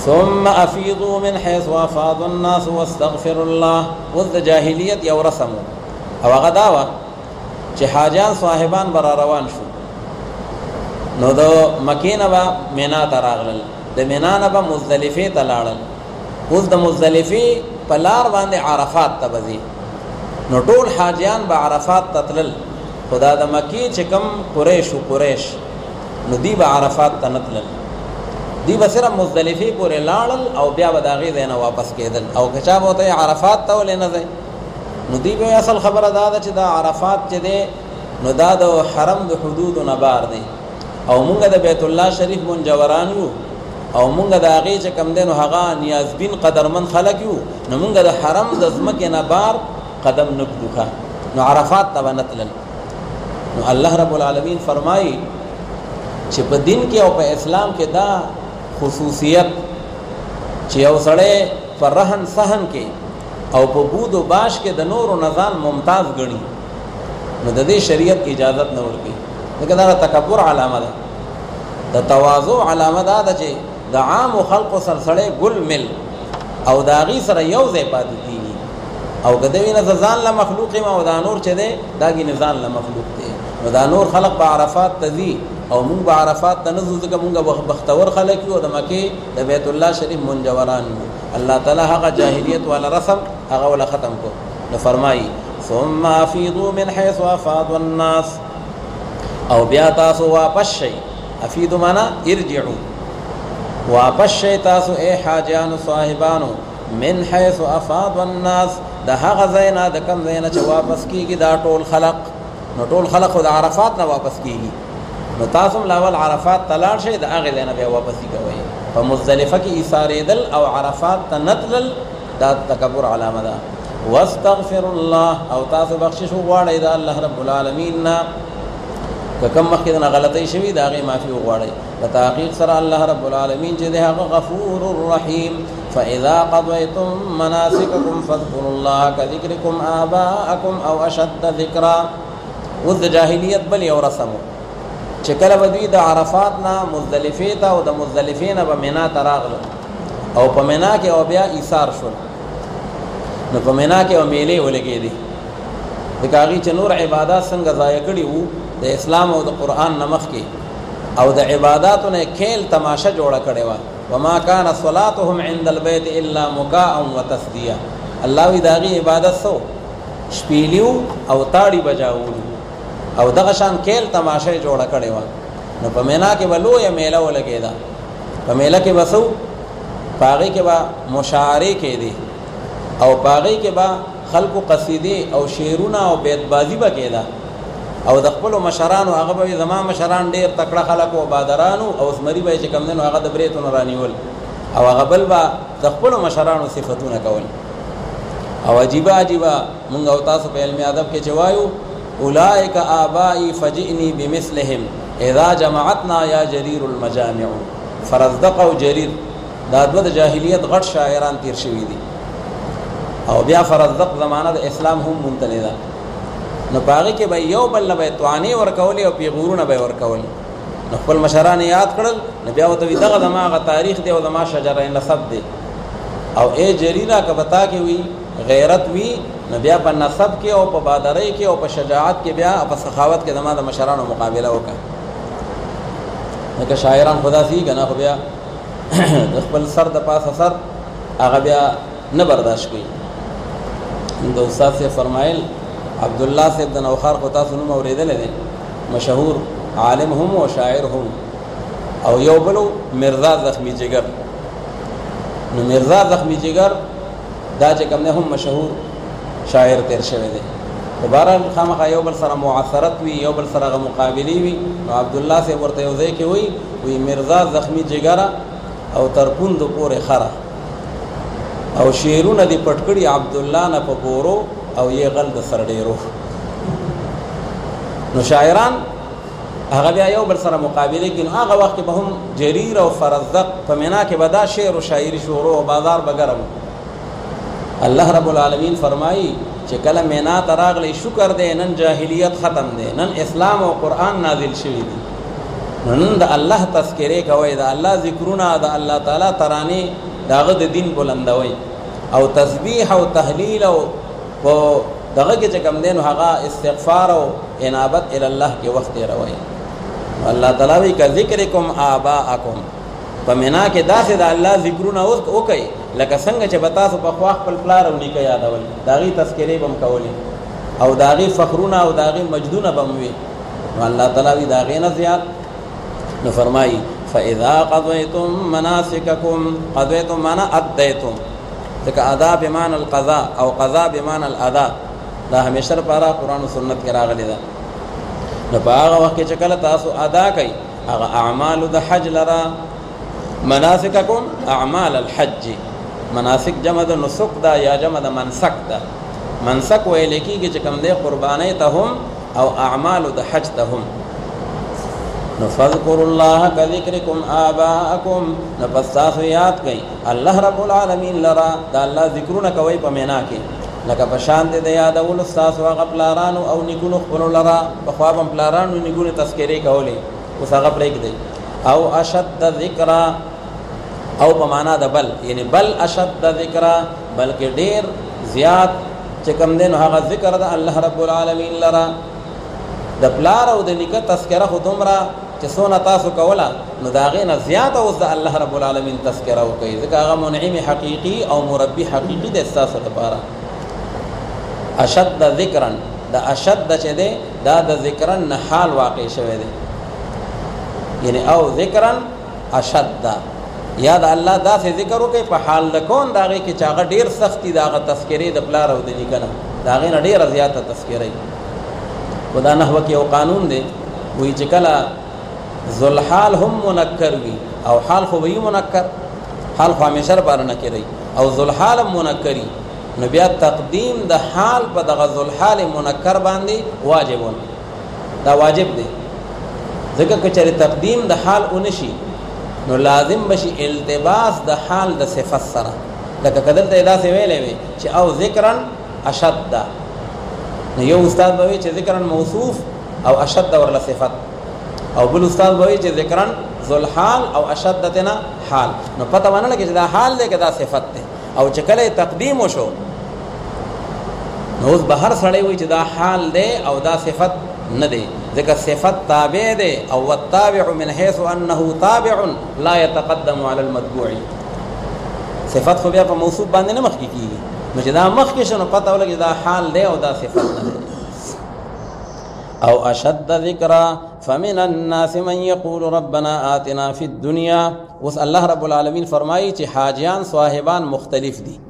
ثم افیضوا من حيث افاض الناس واستغفروا الله. اوس د جاهلیت یو رسم او هغه دا وه چې حاجیان صاحبان به روان شو نو د مکې نه به مینا ته راغلل، د مینا نه به مزدلفې ته لاړل. اوس د مزدلفې په لار باندې عرفات ته به ځي نو ټول حاجیان به عرفات ته تلل. خدا د مکی چې کم قریش نو دی به عرفات ته نه تلل، دی به صرف مزدلفې پورې لاړل او بیا به د هغې ځای نه واپس کېدل. او که چا به ورته عرفات ته ولې نه ځئ نو دی به اصل خبره دا ده چې دا عرفات چې دی نو دا د حرم د حدودو نه بار دی او مونږ د بیت الله شریف منجوران یو او مونږ د هغې چې کم دی نو هغه نیازبین قدرمن خلک یو نو مونږ د حرم د ځمکې نه بار قدم نه ږدو نو عرفات ته به نه تلل. نو الله رب العالمین فرمایي چې په دین کې او په اسلام کې دا خصوصیت چې یو سړی په رهن سهن کې او په بود و باش کې د نورو نظام ممتاز ګڼي نو د دې شریعت اجازت نه ورکوي. ځکه دا تکبر علامه ده، د تواضع علامه دا ده چې د عام خلقو سره سړی ګل مل او د هغې سره یو ځای پاتې کېږي. او که د وینه د ځان له مخلوق یم او دا نور چې دی دا ګینې ځان له مخلوق دی نو دا نور خلق به عرفات ته ځي او مونږ به عرفات ته نه ځو ځکه مونږ بختور خلک یو او د مکې د بیت الله شریف منجوران یو. الله تعالی هغه جاهلیت والا رسم هغه ولا ختم کو. نو فرمایي ثم افیضوا من حيث افاض الناس. او بیا تاسو واپس شئ، افیضوا معنا ارجعوا، واپس شئ تاسو اے حاجیانو صاحبانو من حيث افاض الناس د هغه ځای نه د کوم ځای نه چې واپس کېږي دا ټول خلق. نو ټول خلق خو د عرفات نه واپس کېږي نو تاسو هم لاول عرفات ته لاړ شئ د هغې ځای نه بیا واپسي کوئ. په مزدلفه کې ایثارېدل او عرفات ته نه تلل دا تکبر علامه ده. واستغفر الله. او تاسو بخشش وغواړئ د الله رب العالمین نه که کوم مخکې نه غلطۍ شوي د هغې معافي وغواړئ. په تحقیق سره الله رب العالمین چې دی هغه غفور رحیم. فاذا قضيتم مناسككم فاذكروا الله كذكركم آباءكم او اشد ذکرا. اوس د جاهلیت بل یو رسم چې کله به دوی د عرفات نه مزدلفې ته او د مزدلفې نه به مینا ته راغلل او په مینا کې او بیا ایثار شول نو په مینا کې او میلې ولګېدې ځکه هغې چې نور عبادات څنګه ضایع کړي وو د اسلام او د قرآن نه مخکې او د عباداتو نه کھیل تماشه جوړه کړې وه. وما كان صلاتهم عند البيت الا مكاء وتسديه. الله وی د هغې عبادت سو شپیلیو او تاړي بجاولو او دغه شان کھیل تماشه جوړه کړې وه. نو په مینا کې به لویه میله ولګېده. په میله کې به څه په هغې کې به مشاعرې کېدې او په هغې کې به خلکو قصیدې او شعرونه او بیتبازي به کېده او د خپلو مشرانو هغه به زما مشران ډېر تکړه خلک او بادرانو او زمري به یې چې کوم دی نو هغه د بریتونو رانیول او هغه بل به د خپلو مشرانو صفتونه کول. او عجیبه مونږ او تاسو په علم ادب کې چې وایو اولئک آبائی فجئنی بمثلهم اذا جمعتنا یا جریر المجامع. فرزدق او جریر دا دوه د جاهلیت غټ شاعران تیر شوي دي او بیا فرزدق زمانه د اسلام هم منتلې ده. نو په هغې کې به یو بل نه به یې توانې ورکولې او پیغورونه به یې ورکول. نو خپل مشران یاد کړل نو بیا ورته وي دغه زما هغه تاریخ دی او زما شجره نسب دی او ای جریره که به تا کې وي غیرت وي نو بیا په نسب کې او په بادرۍ کې او په شجاعت کې بیا او په سخاوت کې زما د مشرانو مقابله وکړه. لکه شاعران خدا سي که نه خو بیا د خپل سر د پاسه سر هغه بیا نه برداشت کوي. د استاد صاحب فرمایل عبدالله صاحب د نوخار خو تاسو نوم اورېدلی دی، مشهور عالم هم او شاعر هم. او یو بلو مرزا زخمی جگر. نو مرزا زخمی جگر دا چې کوم نه هم مشهور شاعر تیر شوی دی په بهرحال خامخا یو بل سره معاصرت وي یو بل سره مقابلې وي نو عبدالله صاحب ورته یو ځای کې وی مرزا زخمی جګره او تر پوندو پورې خره او شعرونه دې پټ کړي عبدالله نه په بورو او یې غل د سر ډېرو نو شاعران هغه بیا یو بل سره مقابله کوي نو هغه وخت کې به هم جریر او فرزدق په مینا کې به دا شعر او شاعري شروع او بازار به ګرم الله رب العالمین فرمایي چې کله مینا ته راغلی شکر دی نن جاهلیت ختم دی نن اسلام او قرآن نازل شوي دي نن د الله تذکرې کوئ د الله ذکرونه د الله تعالی ترانې د هغه د دین بلندوئ او تسبیح او تهلیل او په دغه کې چې کوم دی نو هغه استغفار او انابت الی الله کې وخت تېروئ الله تعالی وی که ذکرکم آباءکم په مینا کې داسې د الله ذکرونه وکئ لکه څنګه چې به تاسو پخوا خپل پلار او نیکه یادول د هغې تذکرې به م کولې او د هغې فخرونه او د هغې مجدونه به م وي نو الله تعالی وی د هغې نه زیات نو فرمایي فاذا قضیتم مناسککم قضیتم معنا ادیتم ځکه ادا بمعنى القضاء او قضاء بمعنى الاداء دا همیشه لپاره قرآن و سنت کې راغلی ده نو په هغه وخت کې چې کله تاسو ادا کوئ هغه اعمالو د حج لره مناسککم اعمال الحج مناسک جمع د نسک ده یا جمع د منسک ده منسک ویل کېږي چې کوم دی قربانۍ ته هم او اعمالو د حج ته هم نو فذکروا الله کذکرکم آباءکم نو پس تاسو یاد کئ الله رب العالمین لرا دا الله ذکرونه کوئ په مینا کې لکه په شان دی د یادولو ستاسو هغه پلارانو او نیکونو خپلو لرا پخوا به پلارانو نیکونو تذکرې کولې اوس هغه پرېږدئ او اشد ذکرا او په معنا د بل یعنی بل اشد ذکرا بلکې ډېر زیات چې کوم دی نو هغه ذکر د الله رب العالمین لرا د پلار او د نیکه تذکره خو دومره چې څونه تاسو کوله نو د هغې نه زیاته اوس د الله رب العالمین تذکره وکوئ ځکه هغه منعم حقیقي او مربي حقیقي دی ستاسو لپاره اشد ذکرا د اشد چې دی دا د ذکرن نه حال واقع شوی دی یعنی او ذکرا اشد یا د الله داسې ذکر وکړي په حال د کون د هغې کې چې هغه ډېر سخت دي د هغه تذکرې د پلار او د نیکه نه د هغې نه ډېره زیاته تذکرې خو دا نحوه کې یو قانون دی وایي چې کله ذوالحال هم منکر وي او حال خو به منکر حال خو همیشه لپاره نکرئ او ذوالحال هم منکري نو بیا تقدیم د حال په دغه ذوالحال منکر باندې واجبون دا واجب دی ځکه که چېرې تقدیم د حال ونشي نو لازم بشي التباس د حال د صفت سره لکه که دلته یې داسې ویلی وي چې او ذکرا اشد ده نو یو استاد به وي چې ذکرا موصوف او اشد ورله صفت او بل استاد به وي چې ذکرا ذوالحال او اشد تینا حال نو پته ونه لګي چې دا حال دی که دا صفت دی او چې کله تقدیم وشو نو اوس به هر سړی وایي چې دا حال دی او دا صفت نه دی ځکه صفت تابع دی او والتابع من حيث انه تابع لا يتقدم على المتبوع صفت خو بیا په موصوف باندې نه مخکې کېږي نو چې دا مخکې شو نو پته ولګي دا حال دی او دا صفت نه دی او اشد ذکرا فمن الناس من يقول ربنا آتنا في الدنيا اوس الله رب العالمین فرمایي چې حاجیان صاحبان مختلف دي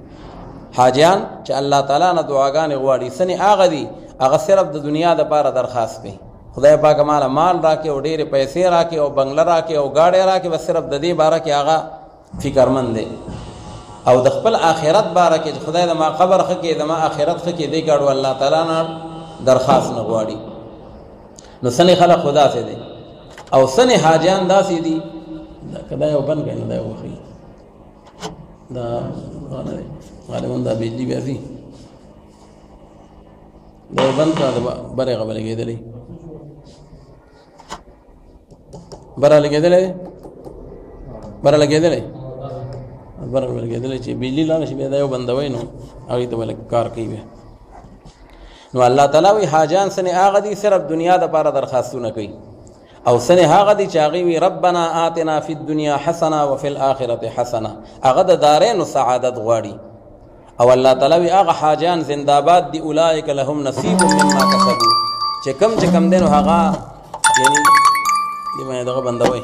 حاجیان چې الله تعالی نه دعاګانې غواړي سنې هغه دي هغه صرف د دنیا دپاره درخواست کوي خدای پاک مال راکې او ډېرې پیسې راکې او بنګله راکې او ګاډۍ راکې بس صرف د دې باره کې هغه فکرمند دی او د خپل آخرت باره کې چې خدای د ما قبر ښه کړي د ما آخرت ښه کړي دې ګاډو الله تعالی نه درخواست نه غواړي نو سنې خلق خو داسې دی او سنې حاجیان داسې دي که دا یو بند کړئ نو دا یو وښیي دا غالبا دا بجلي بیا ځي دا یو بند کړه د برې هغه به لګېدلی بره لګېدلی دی بره لګېدلی بره به لګېدلی چې بجلي لاړه شي بیا دا یو بندوئ نو هغې ته به لږ کار کوي بیا نو الله تعالی وی حاجان سنې هغه دي صرف دنیا دپاره درخواستونه کوي او سنې هغه دي چې هغې وي ربنا آتنا فی الدنیا حسنه وفي الآخرة حسنه هغه د دارینو سعادت غواړي او الله تعالی وی هغه حاجان زنده‌باد دي اولئک لهم نصیب مما کسبوا چې کم دی نو هغه یعنی دې باندې دغه بندوئ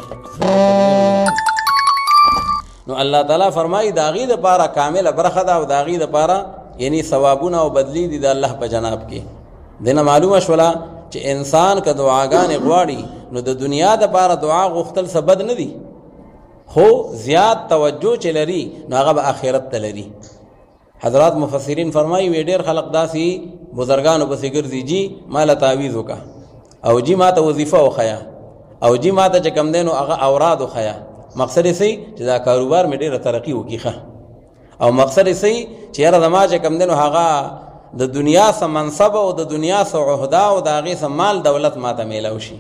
نو الله تعالی فرمایي د هغې دپاره کامله برخه ده او د هغې دپاره یعنی ثوابونه او بدلی دي د الله په جناب کې. دنه معلومه شوله چې انسان که دعاګانې غواړي نو د دنیا دپاره دعا غوښتل څه بد نه دي، خو زیات توجه چې لري نو هغه به آخرت ته لري. حضرات مفسرین فرمایي وی ډېر خلق داسې بزرګانو پسې ګرځي جی ما له تعویذ وکړه او جی ما ته وظیفه وښیه او جی ما ته چې کوم دی نو هغه اوراد وښیه. مقصد یې صحیح چې دا کاروبار مې ډېره ترقي وکړي ښه، او مقصد یې صحیح چې یاره زما چې کوم دی نو هغه د دنیا څه منصب او د دنیا څه عهده او د هغې څه مال دولت ما ته میلاو شي.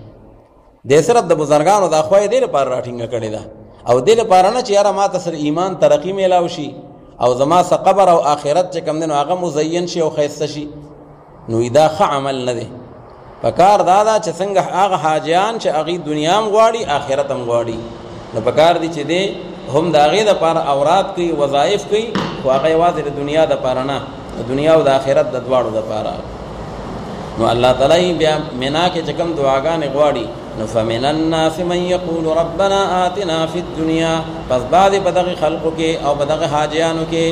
دې صرف د بزرګانو دا خوا یې دې لپاره راټینګه کړې ده او دې لپاره نه چې یاره ما ته سره ایمان ترقي میلاو شي او زما څه قبر او آخرت چې کوم دی نو هغه مزین شي او ښایسته شي. نو دا ښه عمل نه دی. په کار دا ده چې څنګه هغه حاجیان چې هغې دنیا هم غواړي آخرت هم غواړي، نو په کار دی چې دی هم د هغې دپاره اوراد کوي، وظایف کوي، خو هغه یوازې د دنیا دپاره نه، د دنیا او د آخرت د دواړو دپاره. نو الله تعالی بیا منا کې چې کوم دعاګانې غواړي نو فمن الناس من یقول ربنا آتنا فی الدنیا، پس بعضې په دغې خلقو کې او په دغې حاجیانو کې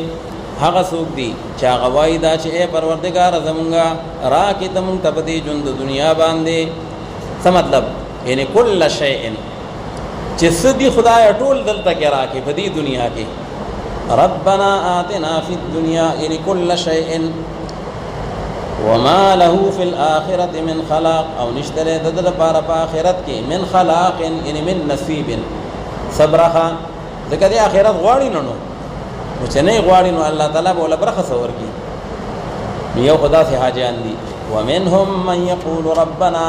هغه څوک دي چې هغه وایي دا چې ای پروردګاره زمونږه راکې ته مونږ ته په دې ژوند د دنیا باندې څه مطلب یعنی کل شیء چې څه دي خدایه ټول دلته کې راکې په دې دنیا کې. ربنا آتنا فی الدنیا یعنی کل شیء وما له فی الآخرة من خلاق، او نشته دی د ده لپاره په آخرت کې من خلاق یعنی من نصیب څه برخه، ځکه دې آخرت غواړي نو چې نه یې غواړي نو الله تعالی به ورله برخه څه ورکړي. نو یو خو داسې حاجیان دي. ومنهم من یقول ربنا،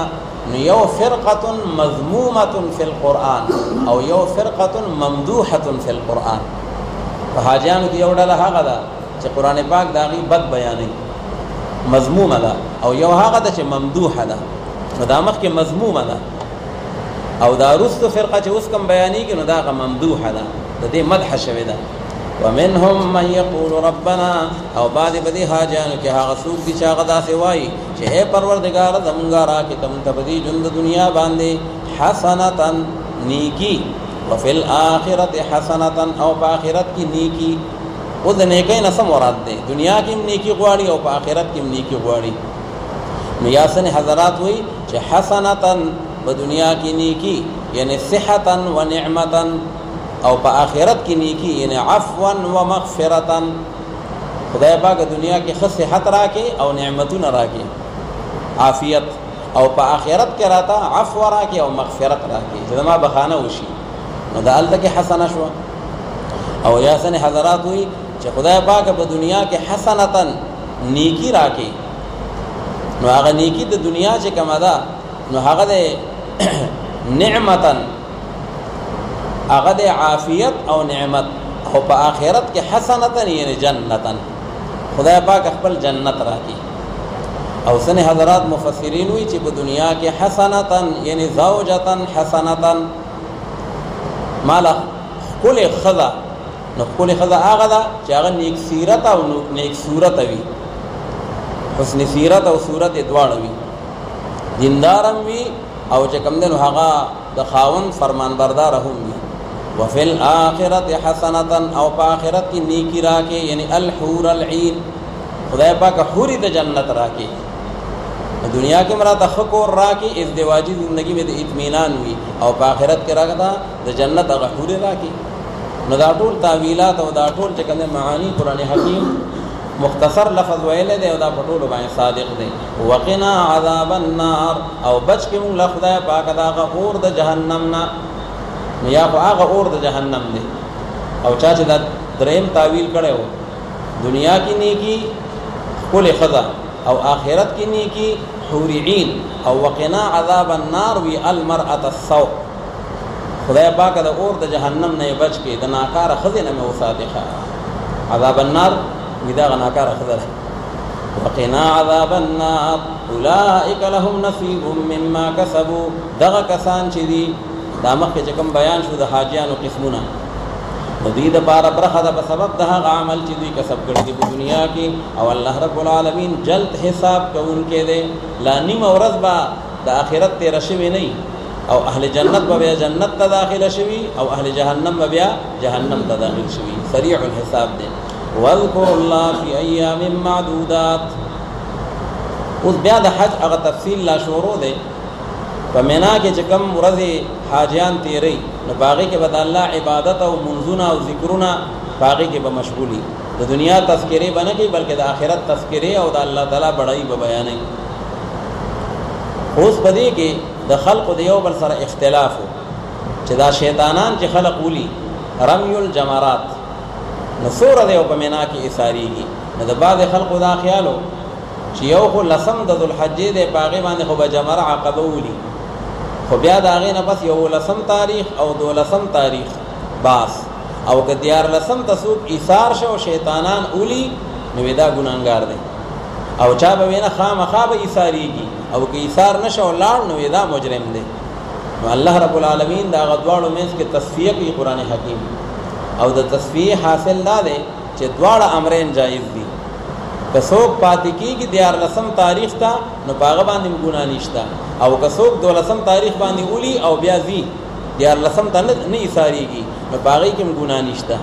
نو یو فرقة مذمومة فی القرآن او یو فرقة ممدوحة فی القرآن. په حاجیانو کې یو ډله هغه ده چې قرآن پاک د هغې بد بیانوي، مذمومه ده، او یو هغه ده چې ممدوحه ده. نو دا مخکې مذمومه ده او دا وروستو فرقه چې اوس کوم بیانېږي نو دا هغه ممدوحه ده، د دې مدحه شوې ده. ومنهم من یقول ربنا، او بعضې په دې حاجیانو کې هغه څوک دي چې هغه داسې وایي چې ای پروردګاره زمونږه راکې ته مونږ ته په دې ژوند د دنیا باندې حسنة نیکي وفي الآخرة حسنة، او په آخرت کې نیکي. اوس د نیکۍ نه څه مراد دی؟ دنیا کې هم نیکي غواړي او په آخرت کې هم نیکي غواړي. نو یاسن حضرات وایي چې حسنة په دنیا کې نیکي یعنی صحة و نعمة، او په آخرت کې نیکی یعنی عفوا و مغفرتا. خدای پاک دنیا کې ښه صحت راکې او نعمتونه راکې عافیت، او په آخرت کې راته عفو راکې او مغفرت راکې چې زما بخانه وشي، نو دا هلته کې حسنه شوه. او یاسن حضرات وایي چې خدای پاک په دنیا کې حسنتا نیکی راکې، نو هغه نیکی د دنیا چې کومه ده نو هغه د نعمتا، هغه د عافیت او نعمت، او په آخرت کې حسنتا یعنی جنتا، خدای پاک خپل جنت راکې. او سن حضرات مفسرین وی چې په دنیا کې حسنتا یعنی زوجتا حسنتا، مالا کل خدا، نو کل خدا هغه ده چې هغه نیک سیرت او نیک صورت وي، حسن سیرت او صورت دواړه وي، دیندارم وي او چې کوم دی نو هغه د خاوند فرمان بردار هم وي. وفي الآخرة حسنة، او په آخرت کې نیکی راکې یعنی الحور العین، خدای پاک حوری د جنت راکې. دنیا کې مراته ښه کور راکې، ازدواجی زندگی میں د اطمینان وي، او په آخرت کې راکته د جنت هغه حورې راکې. نو دا ټول تعویلات او دا ټول چې کوم معانی قرآن حکیم مختصر لفظ ویلی دی او دا په ټولو باندې صادق دی. وقنا عذاب النار، او بچ کې مونږ له خدای پاک د هغه اور د جهنم نه. نو یا خو هغه اور د جهنم دی، او چا چې دا دریم تعویل کړی و دنیا کې نیکی ښکلې ښځه او آخرت کې نیکی حور عین، او وقنا عذاب النار وی المرأة السوء، خدای پاک د اور د جهنم نه بچ کې د ناکاره ښځې نه مې وساتې. عذاب النار وی دا ناکاره ښځه ده. وقنا عذاب النار اولئک لهم نصیب مما کسبوا، دغه کسان چې دي دا مخکې چې کوم بیان شو د حاجیانو قسمونه، نو دوی دپاره برخه ده په سبب د هغه عمل چې دوی کسب کړي دي په دنیا کې، او الله رب العالمین جلد حساب کوونکی دی. لا نیمه ورځ به د آخرت تېره شوې نه وي، او اهل جنت به جنت ته داخله شوي او اهل جهنم به جهنم ته داخل شوي سریع الحساب دي واذكر الله في ايام معدودات اوس بیا د حج هغه تفصیل لا شروع دی په مینا کې چې کوم ورځې حاجیان تیری نو باغې کې به الله عبادت او منځونه او ذکرونه باغې کې به مشغولي د دنیا تذکرې باندې کې بلکې د آخرت تذکرې او د الله تعالی بڑای به بیانې اوس پدې کې د خلق د یو بل سره اختلاف چې دا شیطانان چې خلق ولي رمي الجمرات نو سورہ دیو په مینا کې ایثاریږي نو د بعض خلقو دا خیالو چې یو خو لسم د ذوالحجې د باغې باندې خو به جمره عقبه ولي خو بیا د هغې نه بس یو لسم تاریخ او دولسم تاریخ باس او که دیار لسم ته څوک ایثار شو شیطانان اولی نو دا ګناهګار دی او چا به وینه خامخا به ایثاریږي او که ایثار نشو لاړ نو دا مجرم دی نو الله رب العالمین دا غدواړو منځ کې تصفیه کوي قرآن حکیم او د تصفیه حاصل دا دی چې دواړه امرین جایز دي که څوک پاتې کېږي دیار لسم تاریخ ته نو په هغه باندې ګناه نشته او که څوک دولسم تاریخ باندې اولی او بیا ځي دیار لسم ته نه ایثاریږي نو په هغې کې هم ګناه نشته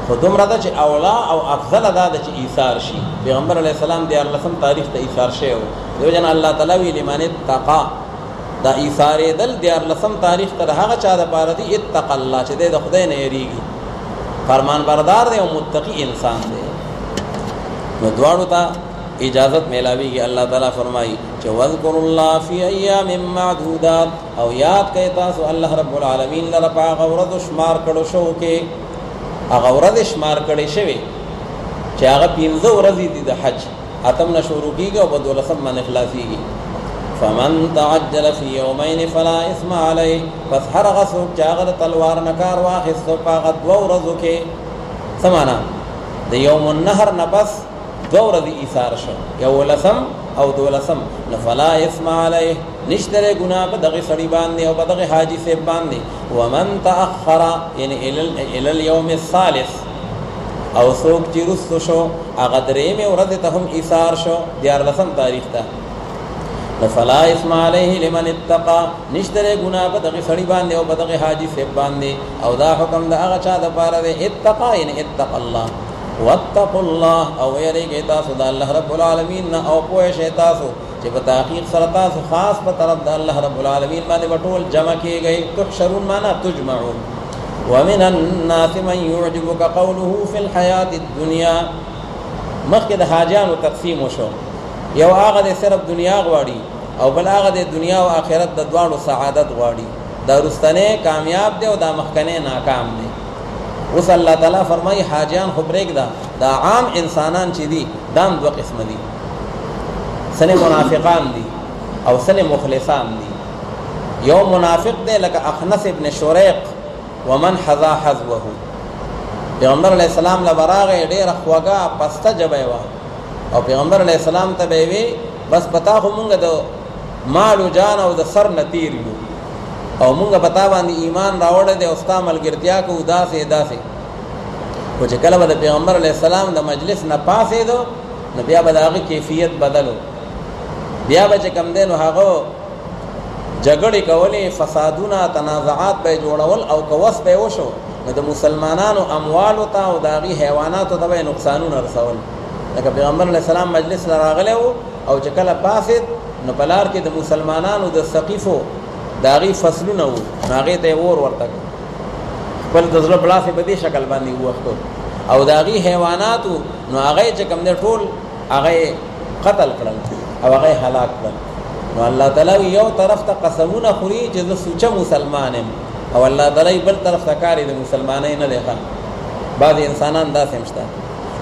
خو دومره ده چې اولا او افضل دا ده چې ایثار شي پیغمبر علیه السلام دیار لسم تاریخ ته ایثار شوی و دیو جن الله تعالی وی لمن اتقا دا ایثارېدل دیار لسم تاریخ ته د هغه چا دپاره دي اتق الله چې دی د خدای نه یېرېږي فرمان بردار دی او متقي انسان دی نو دواړو ته اجازت میلاویږي الله تعالی فرمایي چې واذکر الله فی ایام معدودات او یاد کړئ تاسو الله رب العالمین لره په هغه ورځو شمار کړو شو کې هغه ورځې شمار کړې شوې چې هغه 15 ورځې دي د حج اتم نه شروع کېږي او په 12 باندې خلاصېږي فمن تعجل فی یومین فلا اثم علیه پس هر هغه څوک چې هغه د تلوار نه کار واخیستو په هغه 2 ورځو کې څه معنا د یوم النحر نه پس 2 ورځې ایثار شو یو لسم او 12 نو فلا اثم علیه نشته ګناه په دغه سړي باندې او په دغه حاجی صاحب باندې ومن تاخر یعنی الى اليوم الثالث او څوک چې رسو شو هغه درې مې ورځ ته هم ایثار شو 14 تاریخ ته فلا اسم علیه لمن اتقى نشته ګناه په دغه سړي باندې او په دغه حاجی صاحب باندې او دا حکم د هغه چا د پاره دی اتقى یعنی اتق الله واتقوا الله او یریږئ تاسو د الله رب العالمین نه او پوه شئ تاسو چې په تحقیق سره تاسو خاص په طرف د الله رب العالمین باندې وټول جمع کیږئ تحشرون معنا تجمعون ومن الناس من يعجبك قوله في الحياة الدنيا مخکې د حاجیانو تقسیم وشو یو هغه د صرف دنیا غواړي او بل هغه د دنیا او آخرت د دواړو سعادت غواړي دا رستنه کامیاب دی او دا مخکنه ناکام دی اوس الله تعالی فرمایي حاجیان خو پرېږده دا عام انسانان چې دي دام 2 قسم دي سنه منافقان دي او سنه مخلصان دي یو منافق دی لکه اخنس ابن شریق ومن حذا حذوه پیغمبر علیہ السلام لبراغه ډېر خواګه پسته جبه وا او پیغمبر علیہ السلام ته وی بس پتا خو مونږ د مال او جان او د سر نتیر یو او مونږ پتا باندې ایمان راوړل دي او ستا ملګرتیا کو داسې او چې کله د پیغمبر علیہ السلام د مجلس نه پاسې دو نو بیا به دغه کیفیت بدلو بیا به کم دینو هغه جګړې کولې فسادونه تنازعات به جوړول او کوس به وشو نو د مسلمانانو اموال او تا او داغي حیوانات ته به نقصانونه رسول لکه پیغمبر علیہ السلام مجلس لراغله او چې کله پاسید نو بلار کې د مسلمانانو د ثقيفو داغي فصلونه وو هغه ته ورته خپل د ځل بلافه په دې شکل باندې وختو او داغي حیوانات نو هغه چې کوم د ټول هغه قتل کړل او هغه هلاک کړل نو الله تعالی یو طرف ته قسمونه خوري چې زه سوچ مسلمانم او الله تعالی بل طرف ته کاری د مسلمانۍ نه دی ښه بعض انسانان داسې مشته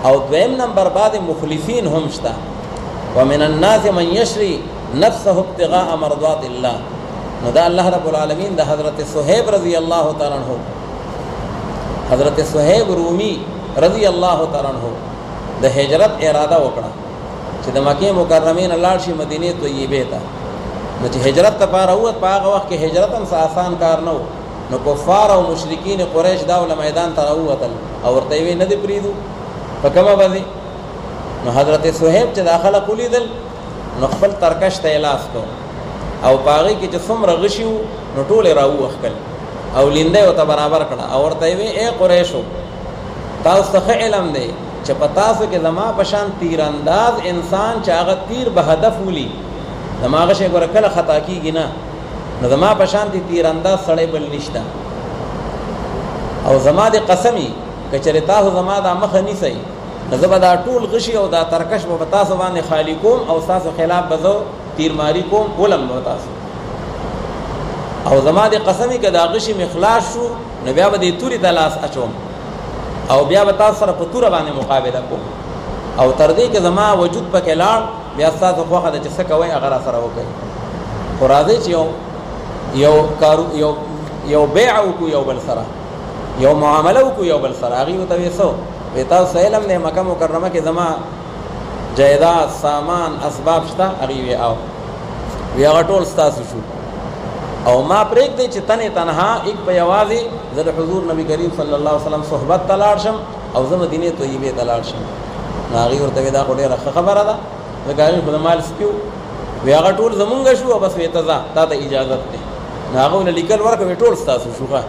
او دویم نمبر بعد مخلصین هم شته ومن الناس من يشري نفسه ابتغاء مرضات الله نو دا الله رب العالمین د حضرت صہیب رضی الله تعالی عنہ حضرت صہیب رومی رضی الله تعالی عنہ د هجرت اراده وکړه چې د مکه مکرمه نه لاړ شي مدینه طیبه ته نو چې هجرت ته پاره ووت په هغه وخت کې هجرت هم آسان کار نه و نو کفار او مشرکین قریش دا ول میدان ته راووتل او ورته وی نه دی پریدو په کومه باندې نو حضرت صہیب چې داخله کولیدل نو خپل ترکش ته لاس کو او پاغي کې چې څومره غشي نو ټول راوخکل او لینده او ته برابر کړه او ورته وی اے قریشو تاسو ته علم دی چې پتا سو کې زما پشان تیر انداز انسان چې هغه تیر به هدف ولي دماغه شي ګور کله خطا کیږي نه نو زما پشان تیر انداز سړی بل نشته او زما د قسمی کچره تاسو زما د مخ نیسي نزبه دا ټول غشي او دا ترکش په تاسو باندې خالی کوم او تاسو خلاف بزو تیر ماری کوم ولم نو تاسو او زما د قسمی کدا غشي مخلاص شو نو بیا به د توري د لاس اچوم او بیا به تاسو سره په تور باندې مقابله کوم او تر دې کې زما وجود پکې لاړ بیا تاسو خوخه د څه کوي هغه سره وکړي قرازه چې یو کارو یو بیع او یو بل سره یو معامله او یو بل سره هغه ته وسو وتا سلام نه مکه مکرمه کې زما جایداد سامان اسباب شته هغه وی او بیا ټول تاسو شو او ما پرېږ دی چې تنه تنها یک په یوازې زه د حضور نبی کریم صلی الله علیه وسلم صحبت تلاړ شم او زه مدینه طیبه تلاړ شم هغه ورته دا ډېره خبره ده زګاری خدای مال سپیو وی هغه ټول زمونږ شو بس وی ته تا ته اجازه ده هغه ول لیکل ورکوي ټول تاسو شوخه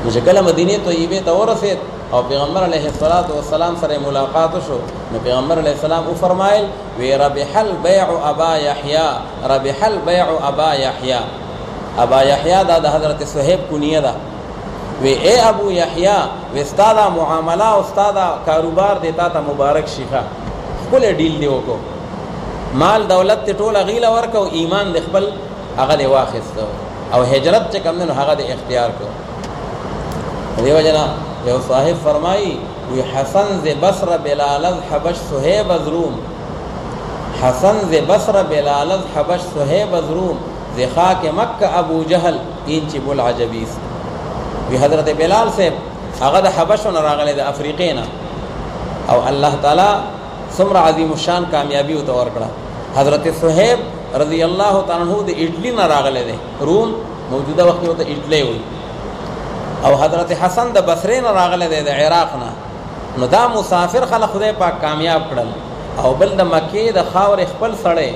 نو چې کله مدینه طیبه ته ورسید او پیغمبر علیه الصلاۃ والسلام سره ملاقات شو نو پیغمبر علیه السلام او فرمایل وی ربح البيع ابا یحیی ربح البيع ابا یحیی ابا یحیی دا د حضرت صہیب کنیه ده وی اے ابو یحیی و استاد معاملہ استاد کاروبار دیتا ته مبارک شيخه خپل ډیل دی وکړو مال دولت ټول غیله ورکو ایمان د خپل هغه دی واخیستو او هجرت چې کوم نو هغه د اختیار کو دیو جنا یو صاحب فرمایي وی حسن ز بصره بلال حبش صہیب از روم حسن ز بصره بلال حبش صہیب از روم ز خاک مکه ابو جهل انچ بل عجبیس وی حضرت بلال سے هغه د حبشون راغله د افریقینا او الله تعالی سمر عظیم الشان کامیابی او تور کړه حضرت صہیب رضی الله تعالی عنہ د اټلی نه راغله ده روم موجوده وخت ته اټلی وي او حضرت حسن د بصره نه راغله ده د عراق نه نو دا مسافر خلک خدای پاک کامیاب کړل او بل د مکه د خاور خپل سړی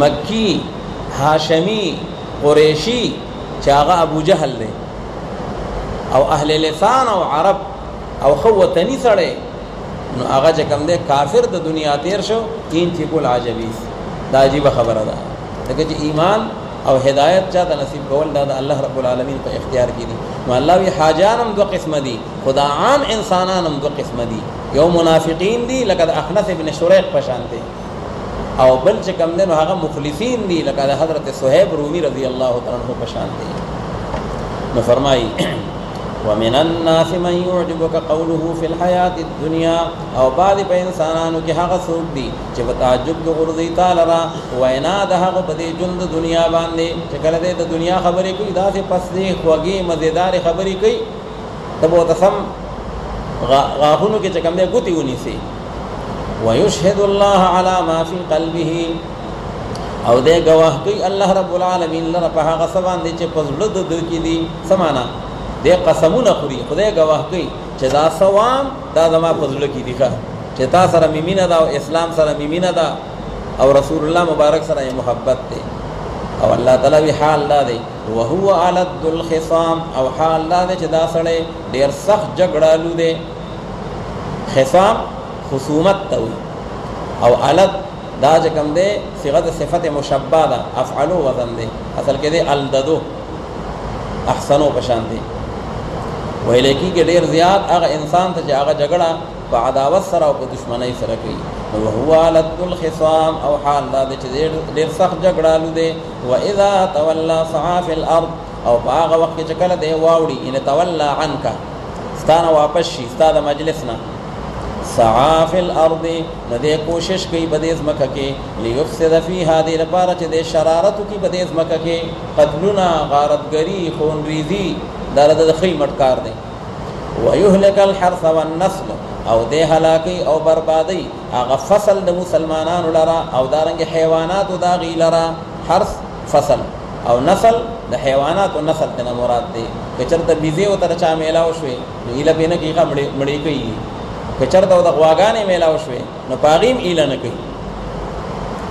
مکی هاشمی قریشی چې هغه ابو جهل دی او اهل لسان او عرب او خو وطنی سړی نو هغه چې کوم دی کافر د دنیا تیر شو کین چې کول عجبیس دا عجیب خبره ده دغه چې ایمان او هدایت چاته نصیب کول دا الله رب العالمین په اختیار کې دي نو الله وی حاجانم دو قسم دي خدا عام انسانانم دو قسم دي یو منافقین دي لکه اخنس ابن شریق پشانته او بل چې کوم دی نو هغه مخلصین دي لکه حضرت صہیب رومی رضی الله تعالی عنہ پشانته نو فرمایي ومن الناس من يعجبك قوله في الحياة الدنيا او بعض په انسانانو کې هغه څوک دي چې په تعجب کې غورځي تعالی را وینا د هغه په دې ژوند دنیا باندې چې کله د دنیا خبرې کوي دا څه پس دې خوږی مزیدار خبرې کوي تبو تسم غاخونو کې چې کوم دې ګوتی ونی سي ويشهد الله على ما في قلبه او دې گواه کوي الله رب العالمین لره په هغه سبان دي چې په زړه د کې دي سمانا دې قسمونه خوري خدای گواه کوي چې دا ثواب دا زما فضل کې دي چې تا سره میمینه دا او اسلام سره میمینه دا او رسول الله مبارک سره محبت دی او الله تعالی وی حال دا دی وهو علد الخصام او حال دا دی چې دا سره ډیر سخت جګړالو دی خصام خصومت ته او علد دا چې کوم دی صيغه صفت مشبہ ده افعلوا وزن دی اصل کې دی الددو احسنو پشان دی ویلې کې ډیر زیات هغه انسان ته چې هغه جګړه په عداوت سره او په دشمنی سره کوي او هو علد الخصام او حال دا چې ډیر سخت جګړالو دی و اذا تولى سعى في الارض او هغه وخت چې کله دی واوړي ان تولى عنك ستانه واپس شي ستاده مجلسنا سعى في الارض ندې کوشش کوي په دې ځمکه کې ليفسد فيها دې لپاره چې د شرارت کې په دې ځمکه کې قتلنا غارتګری خونریزي درد د خې مټکار دی ويهلك الحرث والنسل او دې هلاکي او بربادي هغه فصل د مسلمانانو لرا او دارنګ حیوانات او داغي لرا حرث فصل او نسل د حیوانات او نسل ته مراد دی کچرته بيزي او تر چا میلاو شوي ایله بینه کې مړی کوي کچرته د غواګانې میلاو شوي نو پاغیم ایله نه کوي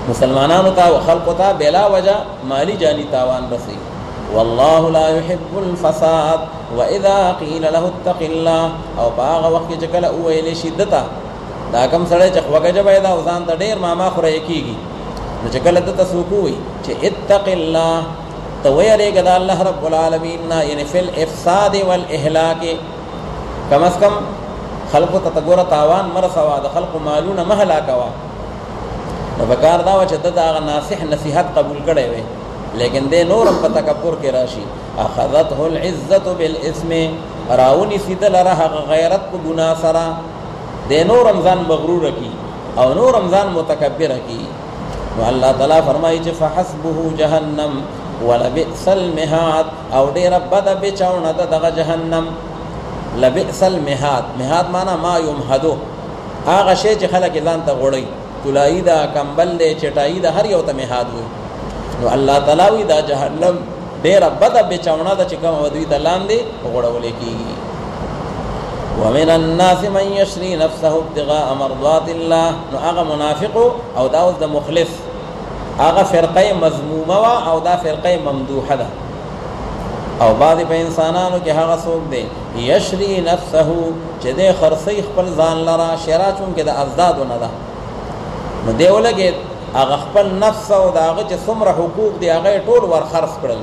مسلمانانو ته او خلقو ته بلا وجه مالی جانی تاوان رسی. والله لا يحب الفساد واذا قيل له اتق الله او باغ وخت چې کله ویلې شدته دا کم سره چې وګجه پیدا او ځان ته ډیر ما خوره کیږي نو چې کله ته سوکوي چې اتق الله تو ویریګه د الله رب العالمین نه یعنی فل افساد والاهلاك کم از کم خلق ته تګور تاوان مرسوا د خلق مالونه مهلا کوا نو بکار دا و چې دا ناصح نصیحت قبول کړي وي لیکن دے نورم په تکبر کې راشي. اخذته العزه بالاسم راونی سیدل راه غیرت کو گناہ سرا دے نورم ځان مغرور کی او نورم ځان متکبر کی. نو الله تعالی فرمایي چې فحسبه جهنم ولبئس المهاد او ډیر بد بچاونه دغه جهنم. لبئس المهاد، مهاد معنا ما یمهدو، هغه شی چې خلک ځان ته غوړي، تلای دا کمبل دی چټای دا هر یو ته مهاد وي. نو الله تعالی وی دا جهنم ډیر بد بچاونه د چې کوم ودوی د لاندې غوړول کیږي. ومن الناس من يشري نفسه ابتغاء مرضات الله. نو هغه منافق او دا اوس د مخلص هغه فرقه مذمومه او دا فرقه ممدوحه ده. او بعض په انسانانو کې هغه څوک دی یشری نفسه چې د خرڅي خپل ځان لرا شرا چون کې د ازدادو نه ده نو دی ولګي هغه خپل نفس او داغه چې څومره حقوق دی هغه ټول ور خرڅ کړل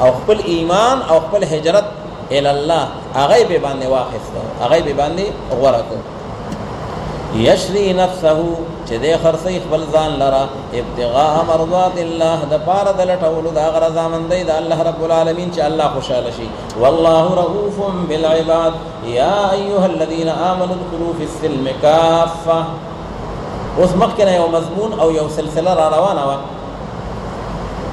او خپل ایمان او خپل هجرت ال الله هغه به باندې واخیسته هغه به باندې غوړه کړ. یشری نفسه چې د خرڅي خپل ځان لرا ابتغاء مرضات الله د پاره د لټولو د غرض مندي د الله رب العالمین چې الله خوشاله شي. والله رؤوف بالعباد یا ایها الذين امنوا ادخلوا في السلم كافه. اوس مخکنه یو مضمون او یو سلسله را روانه و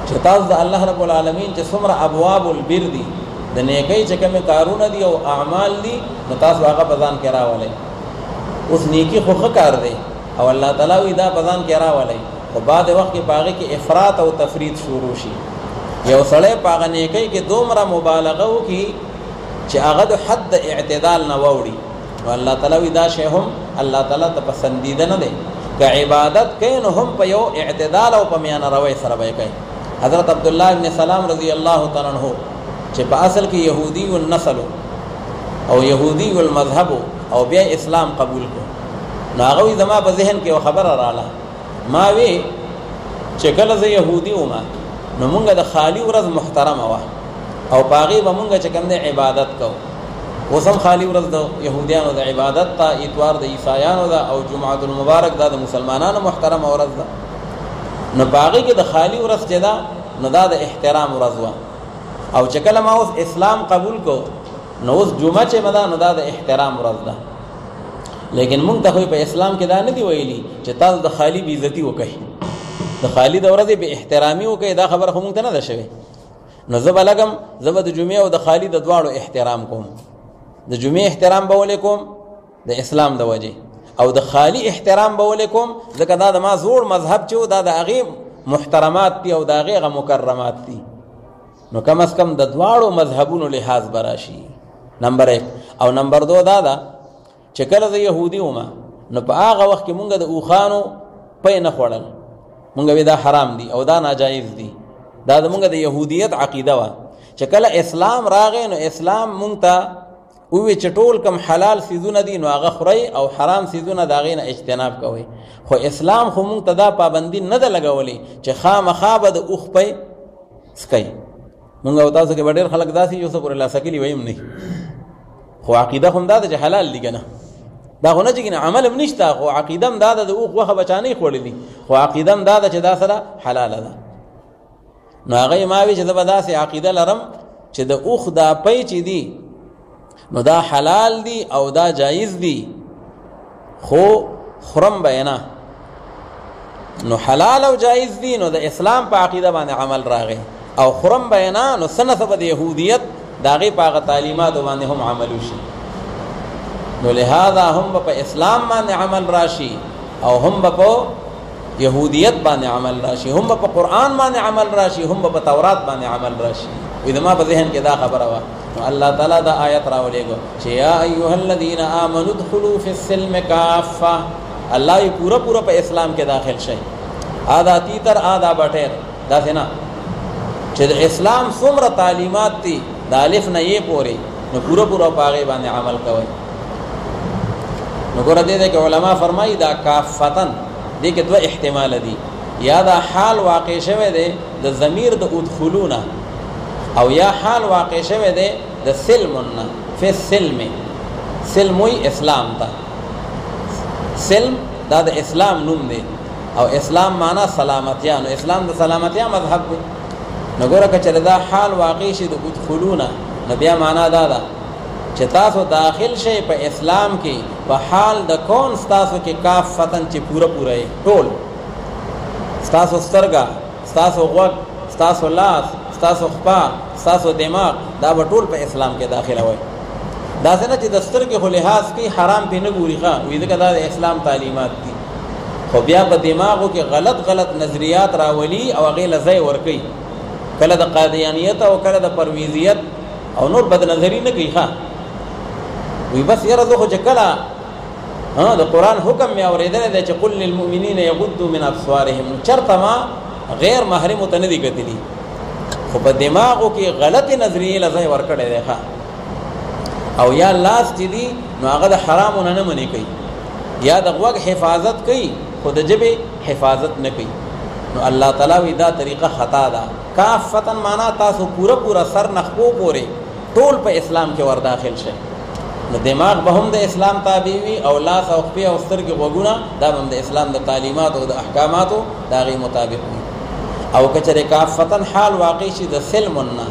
چې تاسو د الله رب العالمین چې څومره ابواب البر دي د نیکی چې کوم کارونه دي او اعمال دي نو تاسو هغه بزان کې راولئ. اوس نیکی خو کار دی او الله تعالی وی دا بزان کې راولئ خو بعد وخت کې باغې کې افراط او تفرید شروع شي. یو سړی پاغه نیکی کې دومره مبالغه وکي چې هغه د حد اعتدال نه ووري نو الله تعالی وی دا شی هم الله تعالی ته پسندیده نه دی. که عبادت کین هم په یو اعتدال او په میانه روي سره به کوي. حضرت عبد الله ابن سلام رضی الله تعالی عنہ چې په اصل کې يهودي النسل او يهودي المذهب او بیا اسلام قبول کو نو هغه زما په ذهن کې خبره رااله ما وی چې کله زه يهودي وم نو مونږه د خالی ورځ محترمه وا او باغی به مونږه چې کوم د عبادت کو وسم خالی ورځ د يهوديانو د عبادت ته اتوار د عیسایانو دا او جمعه المبارک دا د مسلمانانو محترمه ورځ ده نو باغی کې د خالی ورځ چې دا نو دا د احترام ورځ وا او چې کله ما اوس اسلام قبول کو نو اوس جمعه چې مدا نو دا د احترام ورځ ده. لیکن مونږ ته په اسلام کې دا نه دی ویلي چې تاسو د خالی بی عزتی وکړئ د خالی د ورځې به احترامي وکړئ. دا خبره خو مونږ ته نه ده شوی. نو زه به لګم زه به د جمعې او د خالی د دواړو احترام کوم. د جمعې احترام به ولې کوم د اسلام د وجې او د خالی احترام به ولې کوم ځکه دا د ما زوړ مذهب چې دا د هغې محترمات دي او د هغې مکرمات دي. نو کم از کم د دواړو مذهبونو لحاظ براشي. نمبر 1 او نمبر 2 دا ده چې کله زه يهودي وم نو په هغه وخت کې مونږ د اوخانو پې نه خوړل مونږ وی دا حرام دي او دا ناجایز دي. دا د مونږ د يهودیت عقیده وا چې کله اسلام راغی نو اسلام مونږ ته وی چې ټول کم حلال سيزونه دي نو هغه خوري او حرام سيزونه دا غینه اجتناب کوي. خو اسلام خو مونږ ته دا پابندي نه ده لګولې چې خامخا به د اوخ پې سکي. مونږ او تاسو کې ډېر خلک داسي یو څه پر الله سکلی ویم نه خو عقیده هم دا چې حلال دي کنه دا خو نه چې عمل هم نشته خو عقیده هم دا د اوخ وخه بچانې خوړلې خو عقیده هم دا چې دا سره حلال ده. نو هغه ما وی چې دا داسې عقیده لرم چې د اوخ دا پې چې دي نو دا حلال دي او دا جایز دي خو خرم بینا نو حلال او جایز دي نو د اسلام په عقیده باندې عمل راغی او خرم بینا نو سنسبه د يهودیت داغه پاغه تعلیمات باندې هم عمل وشي. نو لہذا هم په اسلام باندې عمل راشي او هم په يهودیت باندې عمل راشي هم په قران باندې عمل راشي هم په تورات باندې عمل راشي. اذا ما په ذهن کې دا خبره وا نو الله تعالی دا آیت راولېګو چې یا ایها الذين امنوا ادخلوا في السلم كافه. الله یې پورا په اسلام کې داخل شي آدھا تیتر آدھا بټیر داسې نه چې د اسلام څومره تعلیمات دي د الف نه یې پورې نو پوره پوره په هغې باندې عمل کوئ. نو ګوره دې کې علما فرمایي دا کافتن دې کې دوه احتمال دي، یا دا حال واقع شوی دی د ضمیر د ادخلونه او یا حال واقع شوی دی د سلمنا فی السلم. سلم وی اسلام ته، سلم دا د اسلام نوم دی او اسلام معنا سلامتیا، نو اسلام د سلامتیا مذهب دی. نو ګوره که چېرې دا حال واقع شي د ادخلونه نو بیا معنا دا ده چې تاسو داخل شئ په اسلام کې په حال د کون ستاسو کې کافتن چې پوره پوره یې ټول، ستاسو سترګه، ستاسو غوږ، ستاسو لاس، ستاسو خپا، ستاسو دماغ، دا به ټول په اسلام کې داخله وای. داسې نه چې د سترګې خو لحاظ کوي حرام پې نه ګوري ښه وي ځکه دا د اسلام تعلیمات دي، خو بیا په دماغو کې غلط غلط نظریات راولي او هغې له ځای ورکوي، کله د قادیانیت او کله د پرویزیت او نور بدنظري نه کوي ښه وی بس یاره زه خو چې کله د قرآن حکم مې اورېدلی دی چې قل للمؤمنین یغضوا من ابصارهم، نو چېرته ما غیر محرمو ته نه دي کتلي، خو په دماغو کې غلطې نظریې له ځای ورکړی دی ښه. او یا لاس چې دي نو هغه د حرامو نه منې کوي، یا د غوږ حفاظت کوي خو د ژبې حفاظت نه کوي. نو الله تعالی وی دا طریقه خطا ده. کافتن معنا تاسو پوره پوره سر نخپو پورې ټول په اسلام کې ورداخل شئ. نو دماغ به هم د اسلام تابع وي او لاس او خپې او سترګې غوږونه دا به هم د اسلام د تعلیماتو او د احکاماتو د هغې مطابق وي. او که چېرې کافتن حال واقع شي د سلمن نه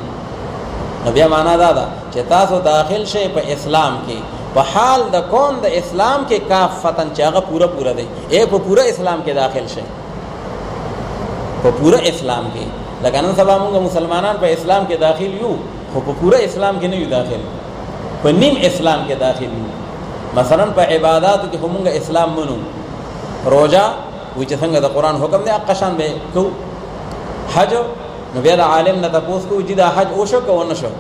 نو بیا معنا دا ده چې تاسو داخل شئ په اسلام کې په حال د کون د اسلام کې کافتن چې هغه پوره پوره دی، په پوره اسلام کې داخل شئ، په پوره اسلام کې. لکه نن سبا مونږ مسلمانان په اسلام کې داخل یو خو په پوره اسلام کې نه یو داخل، په نیم اسلام کې داخل یو. مثلا په عباداتو کې خو مونږ اسلام منو، روژه وایي چې څنګه د قرآن حکم دی هغه شان به کوو، حج نو بیا د عالم نه تپوس کوو چې دا حج وشو که ونه شو،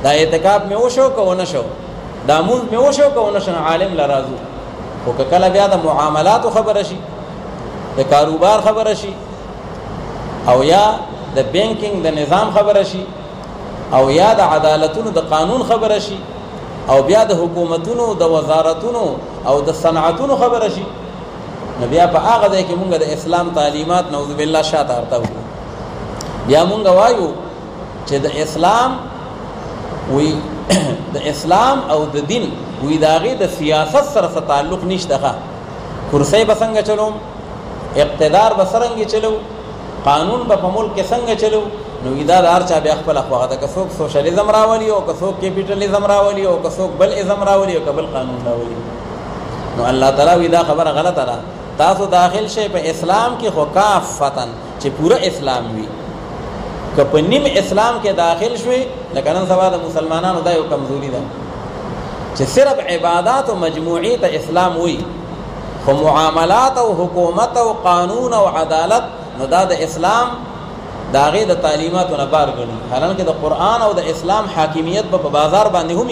دا اعتکاف مې وشو که ونه شو، دا مونځ مې وشو که ونه شو، عالم له راځو. خو که کله بیا د معاملاتو خبره شي، د کاروبار خبره شي، او یا د بینکینګ د نظام خبره شي، او یا د عدالتونو د قانون خبره شي، او بیا د حکومتونو د وزارتونو او د صنعتونو خبره شي، نو بیا په هغه ځای کې مونږ د اسلام تعلیمات نعوذ بالله شاته ارته وکړو. بیا مونږ وایو چې د اسلام وی د اسلام او د دین وی د هغې د سیاست سره څه تعلق نشته ښه. کرسۍ به څنګه چلوم، اقتدار به څرنګې چلو، قانون به په ملک کې څنګه چلو، نو دا د هر چا بیا خپله خوښه ده، که څوک سوشلیزم راولي او که څوک کیپیټلیزم راولي او که څوک بل ازم راولي او که بل قانون راولي. نو الله تعالی وی دا خبره غلطه ده، تاسو داخل شئ په اسلام کې خو کافتن چې پوره اسلام وي. که په نیم اسلام کې داخل شوي لکه نن سبا د مسلمانانو دا یو کمزوري ده چې صرف عبادات او مجموعي ته اسلام وي، خو معاملات او حکومت او قانون او عدالت نو دا د اسلام د هغې د تعلیماتو نه بار ګڼي. حالانکه د قرآن او د اسلام حاکمیت به په بازار باندې هم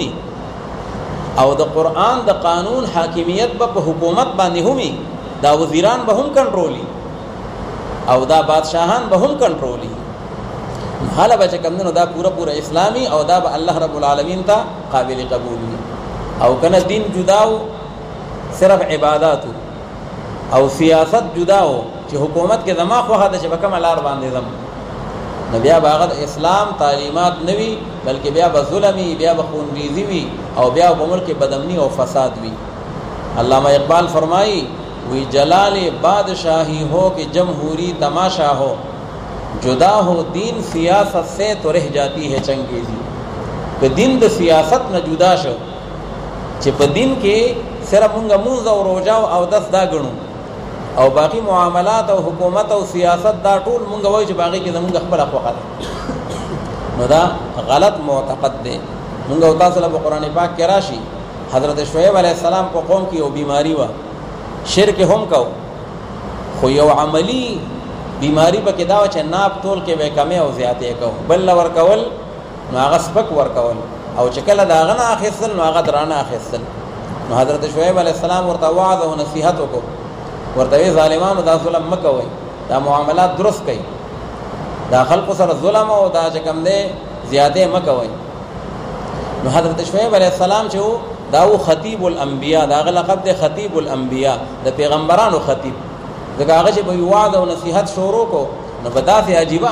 او د قرآن د قانون حاکمیت به په حکومت باندې هم، دا وزیران به هم کنټرولي او دا بادشاهان به هم کنټرولي. حاله به چې کوم دی نو دا پوره پوره اسلامي او دا به الله رب العالمین ته قابل قبول وي. او کنه دین جداو، صرف عباداتو او سیاست جداو چې حکومت کې زما خوښه ده چې په کومه لار باندې ځم، نو بیا به هغه د اسلام تعلیمات نه وي بلکې بیا به ظلم وي، بیا به خونریزي وي او بیا به ملک کې بدامني او فساد وي. علامہ اقبال فرمائی وی جلال بادشاہی ہو کہ جمہوری تماشا ہو، جدا ہو دین سیاست سے تو رہ جاتی ہے چنگیزی. کہ دین د سیاست نه جدا شو چې په دین کې صرف مونږ مونځ او روژه او دس دا ګڼو او باقی معاملات او حکومت او سیاست دا ټول مونږ وایو چې باقی کې زمونږ خپله خوښه ده، نو دا غلط معتقد دی. مونږ او تاسو له په قرآن پاک کې راشي حضرت شعیب علیه السلام په قوم کې یو بیماری وه، شرک هم کو، خو یو عملی بیماری پکې دا وه چې ناپ تول کې به کمې او زیاتې کو، بل له ورکول نو هغه سپک ورکول، او چې کله د هغه نه اخیستل نو هغه درانه اخیستل. نو حضرت شعیب علیه السلام ورته وعظ او نصیحت وکړو، ورته وی ظالمانو دا ظلم مه کوئ، دا معاملات درست کوي دا خلق سره ظلم او دا چې کوم دی زیاته مکوي نو حضرت شعیب علیہ السلام چې دا و خطیب الانبیاء دا لقب دی خطیب الانبیاء د پیغمبرانو خطیب دغه هغه چې په وعده او نصیحت شروع کو نو په داسې عجیبه